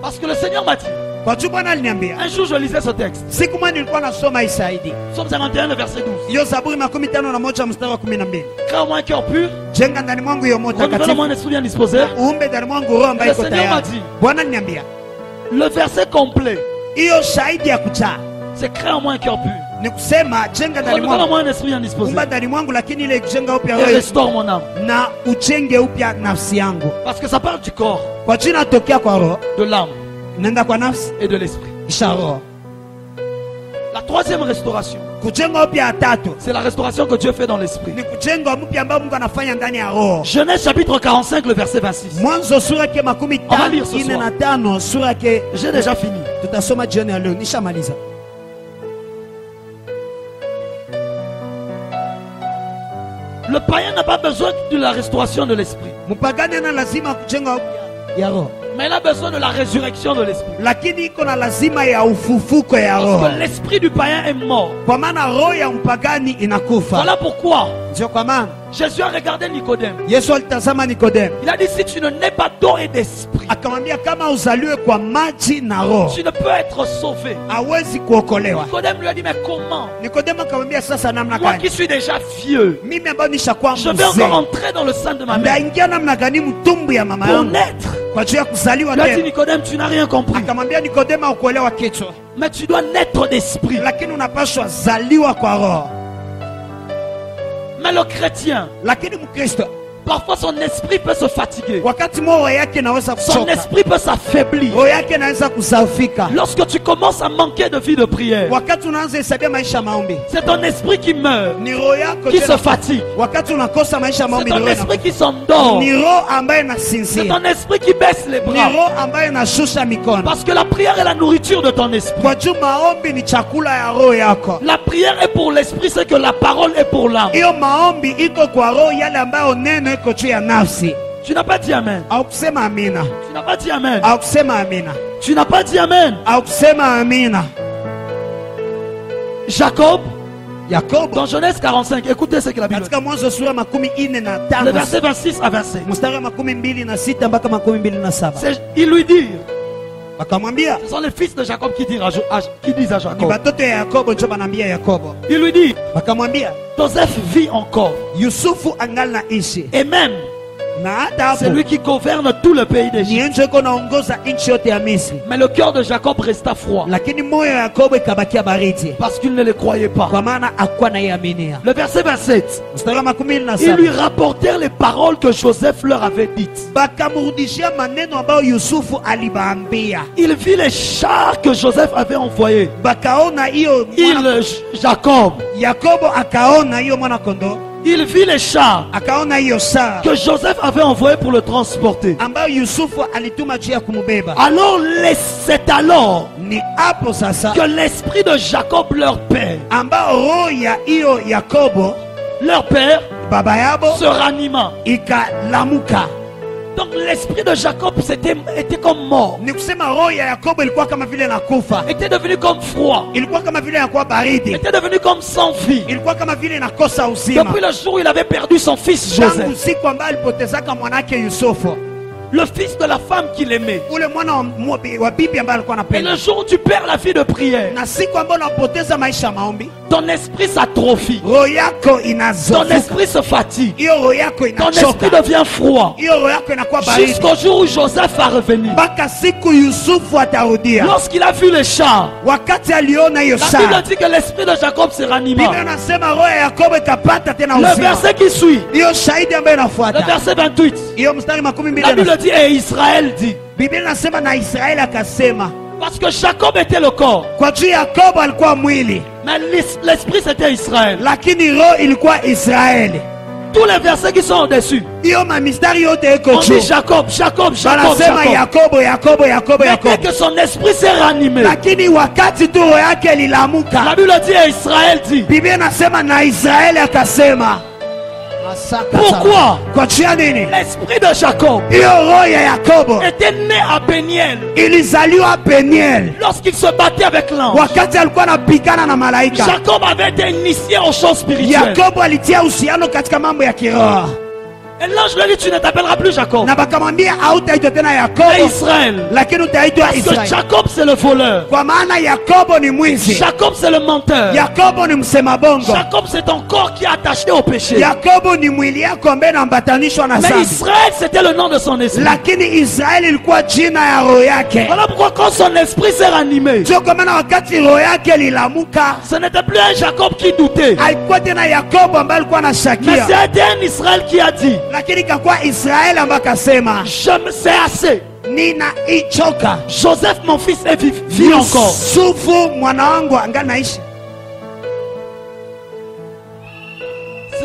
Parce que le Seigneur m'a dit, Kwa juu Bwana aliniambia, un jour je lisais ce texte. siku moja nilikuwa nasoma hii saidi, Psaume 51, le verset 12. hiyo Zaburi 51 mstari wa 12, Crée en moi un cœur pur. jenga ndani mwangu hiyo moyo Renouvelle en moi takatifu, un esprit bien disposé. uumbe ndani mwangu roho ambayo iko Le Seigneur m'a tayari. dit. Bwana aliniambia Le verset complet, hiyo shahidi ya kujaa c'est crée en moi un cœur pur. ni kusema jenga ndani Renouvelle en mwangu, moi un esprit bien disposé. umba ndani mwangu, lakini ile kujenga upya Et roho restaure mon âme. na ujenge upya nafsi yangu. Parce que ça parle du corps, Kwa jina tokea kwa roho de l'âme nenda kwa nafsi et de l'esprit. kisha roho. La troisième restauration, Kujenga upya ya tatu c'est la restauration que Dieu fait dans l'esprit. ni kujenga mpya ambao Mungu anafanya ndani ya roho. Genèse chapitre 45, le verset 26. Mwanzo sura yake makumi On va lire ce ine soir. na tano, sura yake J'ai déjà fini. tutasoma jioni ya leo, nishamaliza. Le païen n'a pas besoin de la restauration de l'esprit, Mpagani ana lazima kujenga upya ya roho. mais il a besoin de la résurrection de l'esprit. Lakini iko na lazima ya ufufuko ya roho. Parce que l'esprit du païen est mort. Kwa maana roho ya mpagani inakufa. Voilà pourquoi Ndio kwa maana Jésus a regardé Nicodème. Yesu alitazama Nikodemo. Il a dit, si tu ne nais pas d'eau et d'esprit, Akamwambia kama uzaliwe kwa maji na roho, tu ne peux être sauvé. hawezi kuokolewa. Nicodème lui a dit, mais comment? Nikodemo akamwambia sasa namna Moi gani? qui suis déjà vieux, Mimi ambayo nishakuwa je vais mzee. encore entrer dans le sein de ma mère Ndaingia namna gani mtumbu ya mama pour yangu naître. kwa ajili ya kuzaliwa Il a dit, tena? Nicodème, tu n'as rien compris. Akamwambia Nikodemo haukuelewa kichwa, Mais tu dois naître d'esprit. lakini unapaswa zaliwa kwa roho. Mais le chrétien, Lakini Mkristo parfois son esprit peut se fatiguer. wakati roho yake inaweza Son kuchoka, esprit peut s'affaiblir. roho yake inaweza kusafika. Lorsque tu commences à manquer de vie de prière, Wakati unaanza hesabia maisha ya maombi, c'est ton esprit qui meurt, ni roho yako qui tena. se fatigue. Wakati unakosa maisha ya C'est maombi, ni ton roho esprit ina- qui s'endort. ni roho ambayo C'est inasinzia, ton esprit qui baisse les ni bras. roho ambayo inashusha mikono. Parce que la prière est la nourriture de ton esprit. Kwa juu maombi ni chakula ya roho yako. La prière est pour l'esprit, c'est que la parole est pour l'âme. Hiyo maombi iko kwa roho, yale ambayo neno iko juu ya nafsi. Tu n'as pas dit Amen. Au kusema amina, Tu n'as pas dit Amen. au kusema amina, Tu n'as pas dit Amen. au kusema amina. Jacob, Yakobo dans Genèse 45, écoutez ce que la Bible dit. katika Mwanzo sura 45 Le verset 26 à 27. mstari wa 26 mpaka 27, Il lui dit, akamwambia ce sont les fils de Jacob qui disent qui disent à ni Jacob. batoto ya Yakobo njo banaambia Yakobo, Il lui dit, akamwambia Joseph vit encore. Yusufu angali na ishi Et même, na hata c'est hapo lui qui gouverne tout le pays ni d'Égypte. enjo iko naongoza nchi yote ya Misri, Mais le cœur de Jacob resta froid. lakini moyo ya Yakobo ikabakia baridi, Parce qu'il ne le croyait pas. kwa maana akuwa naiaminia. Le verset 27. Mstari wa Ils lui 27 rapportèrent les paroles que Joseph leur avait dites. bakamrudishia maneno ambayo Yusufu alibaambia, Il vit les chars que Joseph avait envoyés. bakaona hiyo mwana- Jacob, Yakobo akaona hiyo mwana kondoo, il vit les chars akaona hiyo saa que Joseph avait envoyés pour le transporter. ambayo Yusufu alituma juu ya kumubeba. Alors, c'est alors Ni hapo sasa que l'esprit de Jacob, leur père, ambao roho ya hiyo Yakobo baba yabo se ranima. ikalamuka. Donc, l'esprit de Jacob était comme mort, Ni kusema roho ya Yakobo ilikuwa kama vile nakufa, était devenu comme froid, ilikuwa kama vile inakuwa baridi, était devenu comme sans vie. ilikuwa kama vile inakosa uzima. Depuis le jour où il avait perdu son fils Tangu Joseph, siku ambayo alipotezaka mwanake Yusufu, le fils de la femme qu'il aimait. ule mwana wa bibi ambaye alikuwa Et anapenda, le jour où tu perds la vie de prière, na siku ambayo unapoteza maisha ya maombi, ton esprit s'atrophie, roho yako ton inazofuka, esprit se fatigue, hiyo roho yako ton esprit inachoka, devient froid. hiyo roho yako inakuwa baridi, Jusqu'au jour où Joseph va revenir. mpaka siku Yusufu atarudia. Lorsqu'il a vu les chars, Wakati aliona hiyo la Bible saa, dit que l'esprit de Jacob se ranima. Biblia inasema roho ya Yakobo ikapata tena Le uzima. verset qui suit, Hiyo shahidi ambayo le inafuata, verset 28, hiyo mstari makumi mbili la Bible dit, et Israël dit, Biblia inasema na Israeli akasema, parce que Jacob était le corps, kwa juu Yakobo alikuwa mwili, mais l'esprit c'était Israël. lakini roho ilikuwa Israeli. Tous les versets qui sont au-dessus, Hiyo mamistari yote iko on dit juu, Jacob, Jacob, Jacob, wanasema Jacob. Yakobo, Yakobo, Yakobo, Mais dès Yakobo, que son esprit s'est ranimé, lakini wakati tu roho yake la ililamuka, Bible dit, et Israël dit, Biblia inasema na Israeli akasema. pourquoi Kwa juu ya nini? l'esprit de Jacob Hiyo roho ya Yakobo était né à Péniel ilizaliwa Peniel lorsqu'il se battait avec l'ange. wakati alikuwa anapigana na malaika. Jacob avait été initié aux choses spirituelles. Yakobo alitia uhusiano katika mambo ya kiroho, Et l'ange lui a dit, tu ne t'appelleras plus Jacob, na bakamwambia hautaitwa tena mais Yakobo, Israël. lakini utaitwa Parce que Israeli, Jacob c'est le voleur, kwa maana Yakobo ni mwizi, Jacob c'est le menteur, Yakobo ni msema bongo, Jacob c'est ton corps qui est attaché au péché. Yakobo ni mwili yako ambaye inaambatanishwa na Mais dhambi, Israël c'était le nom de son esprit. lakini Israeli ilikuwa jina ya roho yake. Voilà pourquoi quand son esprit s'est ranimé, Ndio kwa maana wakati roho yake ililamuka, ce n'était plus un Jacob qui doutait, haikuwa tena Yakobo ambaye alikuwa mais anashakia, c'était un Israël qui a dit, lakini ikakuwa Israeli ambaye akasema c'est assez. ninaichoka. Joseph mon fils est vit encore. Yusufu mwana wangu angali naishi.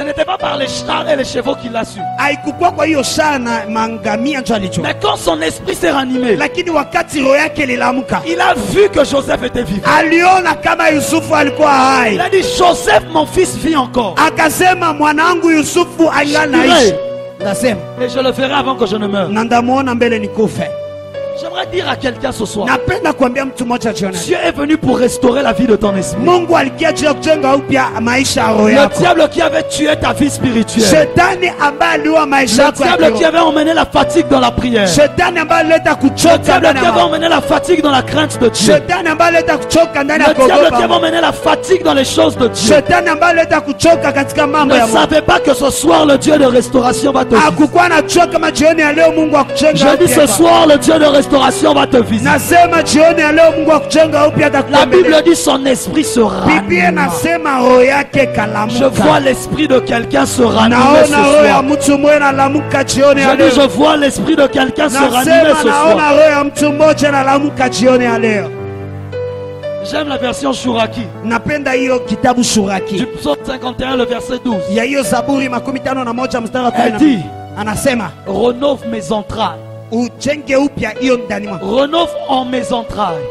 Ce n'était pas par les chars et les chevaux qu'il l'a su. haikukuwa kwa hiyo shaa na mangamia njo alijua, Mais quand son esprit s'est ranimé, lakini wakati roho yake ililamuka, il a vu que Joseph était vivant. aliona kama Yusufu alikuwa hai. Il a dit, Joseph, mon fils, vit encore. Akasema mwanangu Yusufu angali naishi. Nasema Et je le verrai avant que je ne meure. na ndamuona mbele nikufe. J'aimerais dire à quelqu'un ce soir, Napenda kuambia mtu mmoja jioni, Dieu est venu pour restaurer la vie de ton esprit. Mungu alikia juu ya kujenga upya maisha ya roho Le yako. diable qui avait tué ta vie spirituelle. Shetani ambaye aliua maisha Le yako ya diable qui kiroho. avait emmené la fatigue dans la prière. Shetani ambaye alileta Le kuchoka diable ndani qui ya avait maombi. emmené la fatigue dans la crainte de Dieu. Shetani ambaye alileta kuchoka ndani ya Le diable qui avait kuogopa. emmené la fatigue dans les choses de Dieu. Shetani ambaye alileta kuchoka katika mambo Ne ya Mungu. savait pas que ce soir le Dieu de restauration va te visiter. Hakukuwa anajua kama jioni ya leo Mungu akujenga Je dis ce upya. soir le Dieu de restauration va te visiter. Nasema jioni ya leo Mungu akujenga upya La atakutembelea. Bible dit son esprit se Biblia ranime. nasema roho yake Je kalamuka. vois l'esprit de quelqu'un se ranimer ce Naona roho ya soir. mtu mmoja analamuka jioni ya Je dis je leo. vois l'esprit de quelqu'un se ranimer Nasema ce naona soir. roho ya mtu mmoja analamuka jioni ya leo. J'aime la version Shuraki. Napenda hiyo kitabu Du Shuraki psaume 51 le verset 12. ya hiyo Zaburi 51 mstari wa Elle 12. dit, Anasema renove mes entrailles. ujenge upya hiyo ndani mwangu. Renove en mes entrailles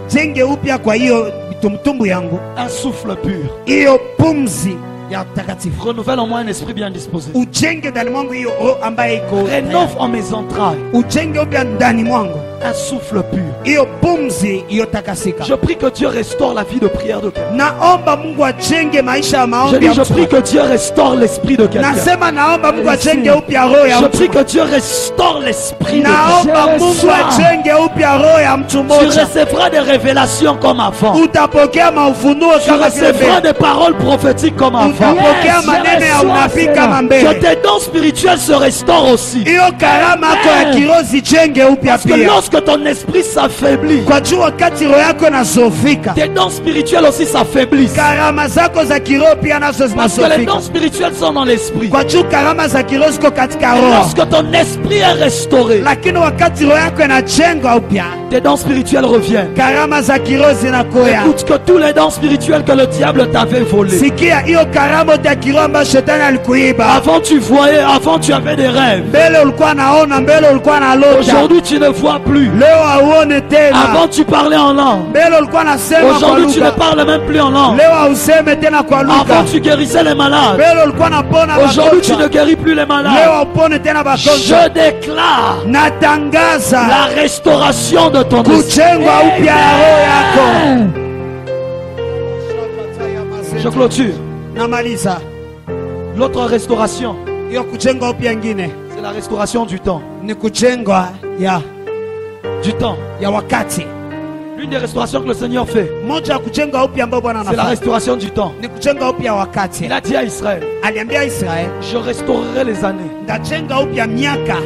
Ujenge upya kwa hiyo tumtumbu yangu, un souffle pur. hiyo pumzi ya utakatifu. Renouvelle en moi un esprit bien disposé. Ujenge ndani mwangu hiyo roho ambaye iko Rénove en mes entrailles ujenge upya ndani mwangu un souffle pur. hiyo pumzi hiyo takasika. Je prie que Dieu restaure la vie de prière de quelqu'un. Naomba Mungu ajenge maisha ya Je maombi dis, ya je mtu. prie que Dieu restaure l'esprit de quelqu'un. Nasema naomba Mungu ajenge upya roho ya Je mtu. prie que Dieu restaure l'esprit de Naomba quelqu'un. Mungu ajenge upya roho ya mtu Tu mmoja. recevras des révélations comme avant. Utapokea maufunuo Tu kama vile recevras mbele. des paroles prophétiques comme avant. Utapokea maneno ya unabii kama Que mbele. tes dons spirituels se restaurent aussi. Hiyo karama yako ya kiroho zijenge upya Parce que pia. lorsque ton esprit s'affaiblit, Kwa juu wakati roho yako inazofika, tes dons spirituels aussi s'affaiblissent. karama zako za kiroho pia nazo Parce que les zinazofika. dons spirituels sont dans l'esprit. Kwa juu karama za kiroho ziko katika Et roho. lorsque ton esprit est restauré, Lakini wakati roho yako inajengwa upya, tes dons spirituels reviennent. karama za kiroho zinakoya. Écoute que tous les dons spirituels que le diable t'avait volés. Sikia hiyo karama ya kiroho ambayo shetani alikuiba. Avant tu voyais, avant tu avais des rêves. Mbele ulikuwa naona, mbele ulikuwa na lota. Aujourd'hui tu ne vois plus. Leo hauone tena. Avant tu parlais en langue. Mbele ulikuwa nasema kwa Aujourd'hui tu ne lugha. parles même plus en langue. Leo hauseme tena kwa lugha. Avant tu guérissais les malades. Mbele ulikuwa napona Aujourd'hui tu ne magonjwa. guéris plus les Leo malades. haupone tena magonjwa. Je déclare Natangaza la restauration de ton esprit. kujengwa upya ya roho yako. Je clôture. Namaliza. L'autre restauration, Hiyo kujengwa upya ingine c'est la restauration du temps. ni kujengwa Du temps. ya wakati. L'une des restaurations que le Seigneur fait, Moja ya kujenga upya ambayo Bwana c'est la anafanya restauration du temps. ni kujenga upya wakati. Il a dit à Israël, Aliambia Israeli, je restaurerai les années. ndajenga upya miaka,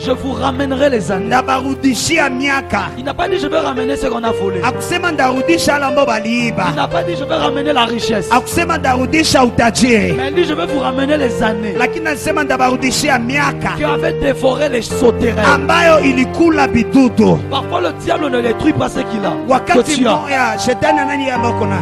Je vous ramènerai les années. ndabarudishia miaka. Il n'a pas dit je vais ramener ce qu'on a volé. Akusema ndarudisha wale ambao Il waliiba. n'a pas dit je vais ramener la richesse. Akusema ndarudisha utajiri. Mais il dit je vais vous ramener les années Lakini alisema ndabarudishia miaka qui avaient dévoré les sauterelles. ambayo ilikula bidudu. Parfois le diable ne détruit pas ce qu'il a. Que Wakati tu as. mmoja shetani anani ambao uko nayo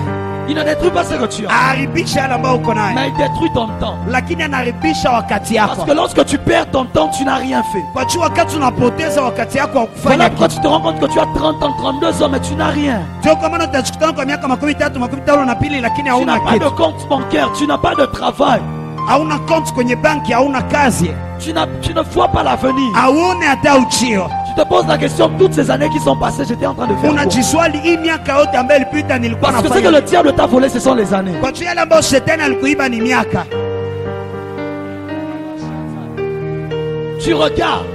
Il ne détruit pas ce que tu as. aharibisha yale ambao uko nayo, Mais il détruit ton temps. lakini anaharibisha wakati Parce yako. que lorsque tu perds ton temps, tu n'as rien fait. Kwa juu wakati unapoteza wakati yako wa Voilà kufanya pourquoi kitu, tu te rends compte que tu as 30 ans, 32 ans, mais tu n'as rien. ndio kwa maana utajikutana kwa miaka 13, 15 na pili, lakini Tu hauna n'as pas de kitu, compte bancaire, tu n'as pas de travail. hauna account kwenye banki, hauna kazi, Tu ne vois pas l'avenir. hauone hata uchio. Tu te poses la question, toutes ces années qui sont passées, j'étais en train de faire quoi? Unajiswali, hii miaka yote ambayo ilipita nilikuwa Parce que ce que nafanya. le diable t'a volé, ce sont les années. Kwa juu yale ambayo shetani alikuiba ni miaka. Tu regardes,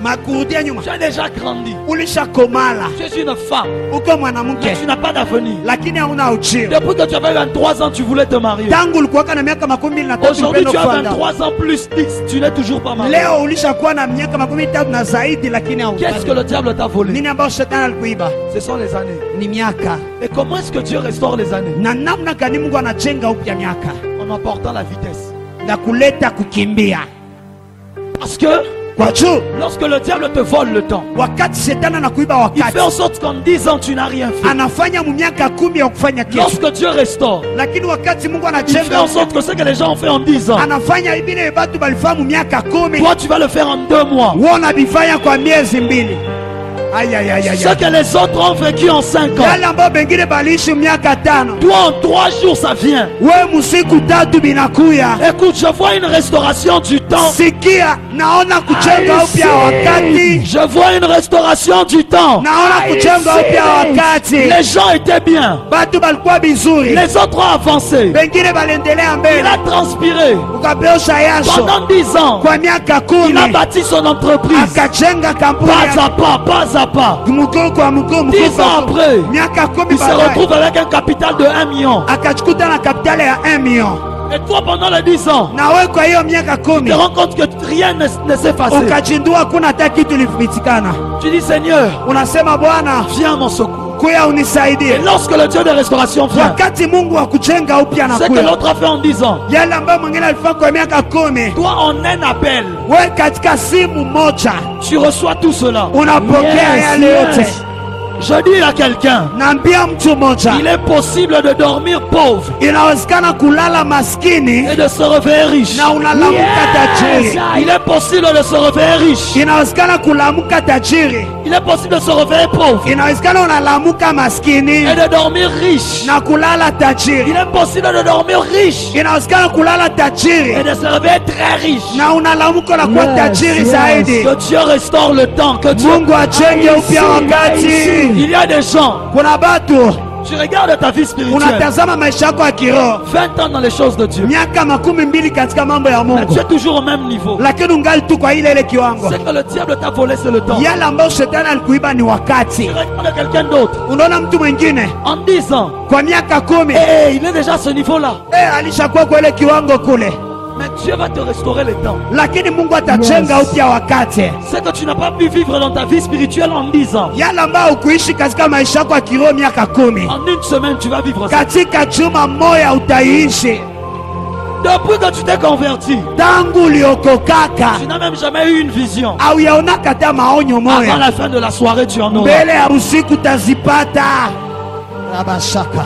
Makurudia nyuma, tu as déjà grandi. ulishakomala, Tu es une femme, uko mais mwanamke, tu n'as pas d'avenir. lakini hauna uchio. Depuis que tu avais 23 ans, tu voulais te marier. Tangu ulikuwa na miaka 23 Aujourd'hui, upendo tu as kufanda. 23 ans plus 10, tu n'es toujours pas marié. Leo ulishakuwa na miaka 13 na zaidi, lakini Qu'est-ce que hauna. le diable t'a volé? Nini ambayo shetani alikuiba? Ce sont les années. Ni miaka. Et comment est-ce que Dieu restaure les années? Na namna gani Mungu anajenga upya miaka En emportant la vitesse. na kuleta kukimbia? Parce que kwa juu Lorsque le diable te vole le temps, wakati shetani anakuiba il fait en wakati, sorte qu'en 10 ans tu n'as rien fait. anafanya mu miaka 10 ya kufanya kitu, Lorsque Dieu restaure, lakini wakati Mungu il fait anajenga en sorte que ce que les gens ont fait en 10 ans, anafanya ibile batu balifanya mu miaka 10, toi tu vas le faire en 2 mois. wona bifanya kwa miezi 2. Ayayayaya, Ce que les autres ont vécu en 5 ans, yale ambao bengine baliishi miaka 5, toi en 3 jours ça vient. we musiku 3 binakuya. Écoute, je vois une restauration du temps. Sikia, naona kujenga upya wakati, Je vois une restauration du temps. naona kujenga upya wakati. Les gens étaient bien. Batu balikuwa bizuri, Les autres ont avancé. bengine balendelea Il mbele, a transpiré. ukabeosha yasho Pendant 10 ans, kwa miaka il a 10, bâti son entreprise. akajenga kampuni Pas à pas, pas à pas. mguu kwa mguu, 10 ans après, miaka 10 il se baadaye retrouve avec un capital de 1 million. akachikuta na kapitali ya 1 million. Et toi, pendant les 10 ans, Na wewe kwa hiyo miaka tu te 10 rends compte que rien ne s'est passé. ukajindua hakuna hata kitu lifitikana. Tu dis, Seigneur, Unasema Bwana, viens mon secours. kuya Et unisaidie. lorsque le Dieu de restauration vient, Wakati Mungu wa kujenga upya na ce que kuya l'autre a fait en 10 ans, yale ambayo mwingine alifanya kwa miaka 10, toi en un appel, wewe katika simu moja tu reçois tout cela. unapokea yale yote. Je dis à quelqu'un, Naambia mtu mmoja, il est possible de dormir pauvre inawezekana kulala maskini et de se réveiller riche. na unalamuka tajiri. Il est possible de se réveiller riche. Inawezekana kulamuka tajiri, Il est possible de se réveiller pauvre inawezekana unalamuka maskini et de dormir riche. na kulala tajiri. Il est possible de dormir riche Inawezekana kulala tajiri et de se réveiller très riche. na unalamuka na kuwa tajiri zaidi. Que Dieu restaure le temps. Que Dieu... Mungu ajenge upya wakati. Il y a des gens, Kuna batu tu regardes ta vie spirituelle, unatazama maisha yako ya kiroho 20 ans dans les choses de Dieu, miaka 12 katika mambo ya mais tu Mungu, es toujours au même niveau. lakini ungali tu kwa ile kiwango. C'est que le diable t'a volé, c'est le temps. Yale ambayo shetani alikuiba ni wakati. Tu regardes quelqu'un d'autre, Unaona mtu mwingine en 10 ans, kwa miaka 10 il est déjà à ce niveau-là. alishakuwa kwa ile kiwango kule, Mais Dieu va te restaurer le temps. lakini Mungu atajenga upya wakati. C'est que tu n'as pas pu vivre dans ta vie spirituelle en 10 ans. Yale ambayo ukuishi katika maisha yako ya kiroho miaka 10, En une semaine, tu vas vivre ça. katika juma moja utaishi. Depuis que tu t'es converti, Tangu uliokokaka tu n'as même jamais eu une vision. au yaonaka hata maonyo Avant moya, la fin de la soirée, tu en auras. mbele ya usiku utazipata. Rabashaka.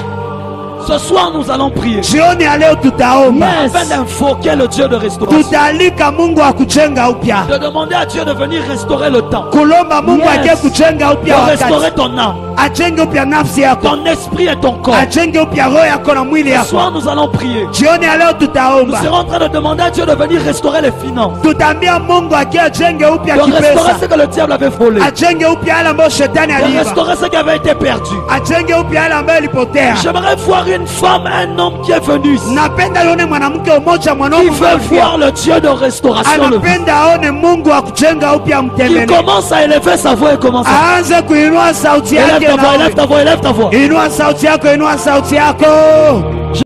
Ce soir, nous allons prier Jioni ya leo tutaomba, afin d'invoquer le Dieu de restauration. tutaalika Mungu wa kujenga upya, De demander à Dieu de venir restaurer le temps. kulomba Mungu aje kujenga De upya restaurer wakati, ton âme, ajenge upya nafsi yako, ton esprit et ton corps. ajenge upya roho yako na mwili Ce yako. soir, nous allons prier. Jioni ya leo Nous tutaomba, serons en train de demander à Dieu de venir restaurer les finances. tutaambia Mungu aje ajenge upya De restaurer kipesa, ce que le diable avait volé. ajenge upya yale ambayo shetani De aliiba, restaurer ce qui avait été perdu. ajenge upya yale ambayo ilipotea. J'aimerais voir une femme, un homme qui est venu ici, Napenda yone mwanamke mmoja qui mwanaume veut voir le Dieu de restauration, le anapenda aone Mungu wa kujenga upya qui mtembele, commence à élever sa voix et commence à... aanze kuinua sauti Élève yake ta voix, na élève ta voix, élève ta voix. inua sauti yako, inua sauti yako.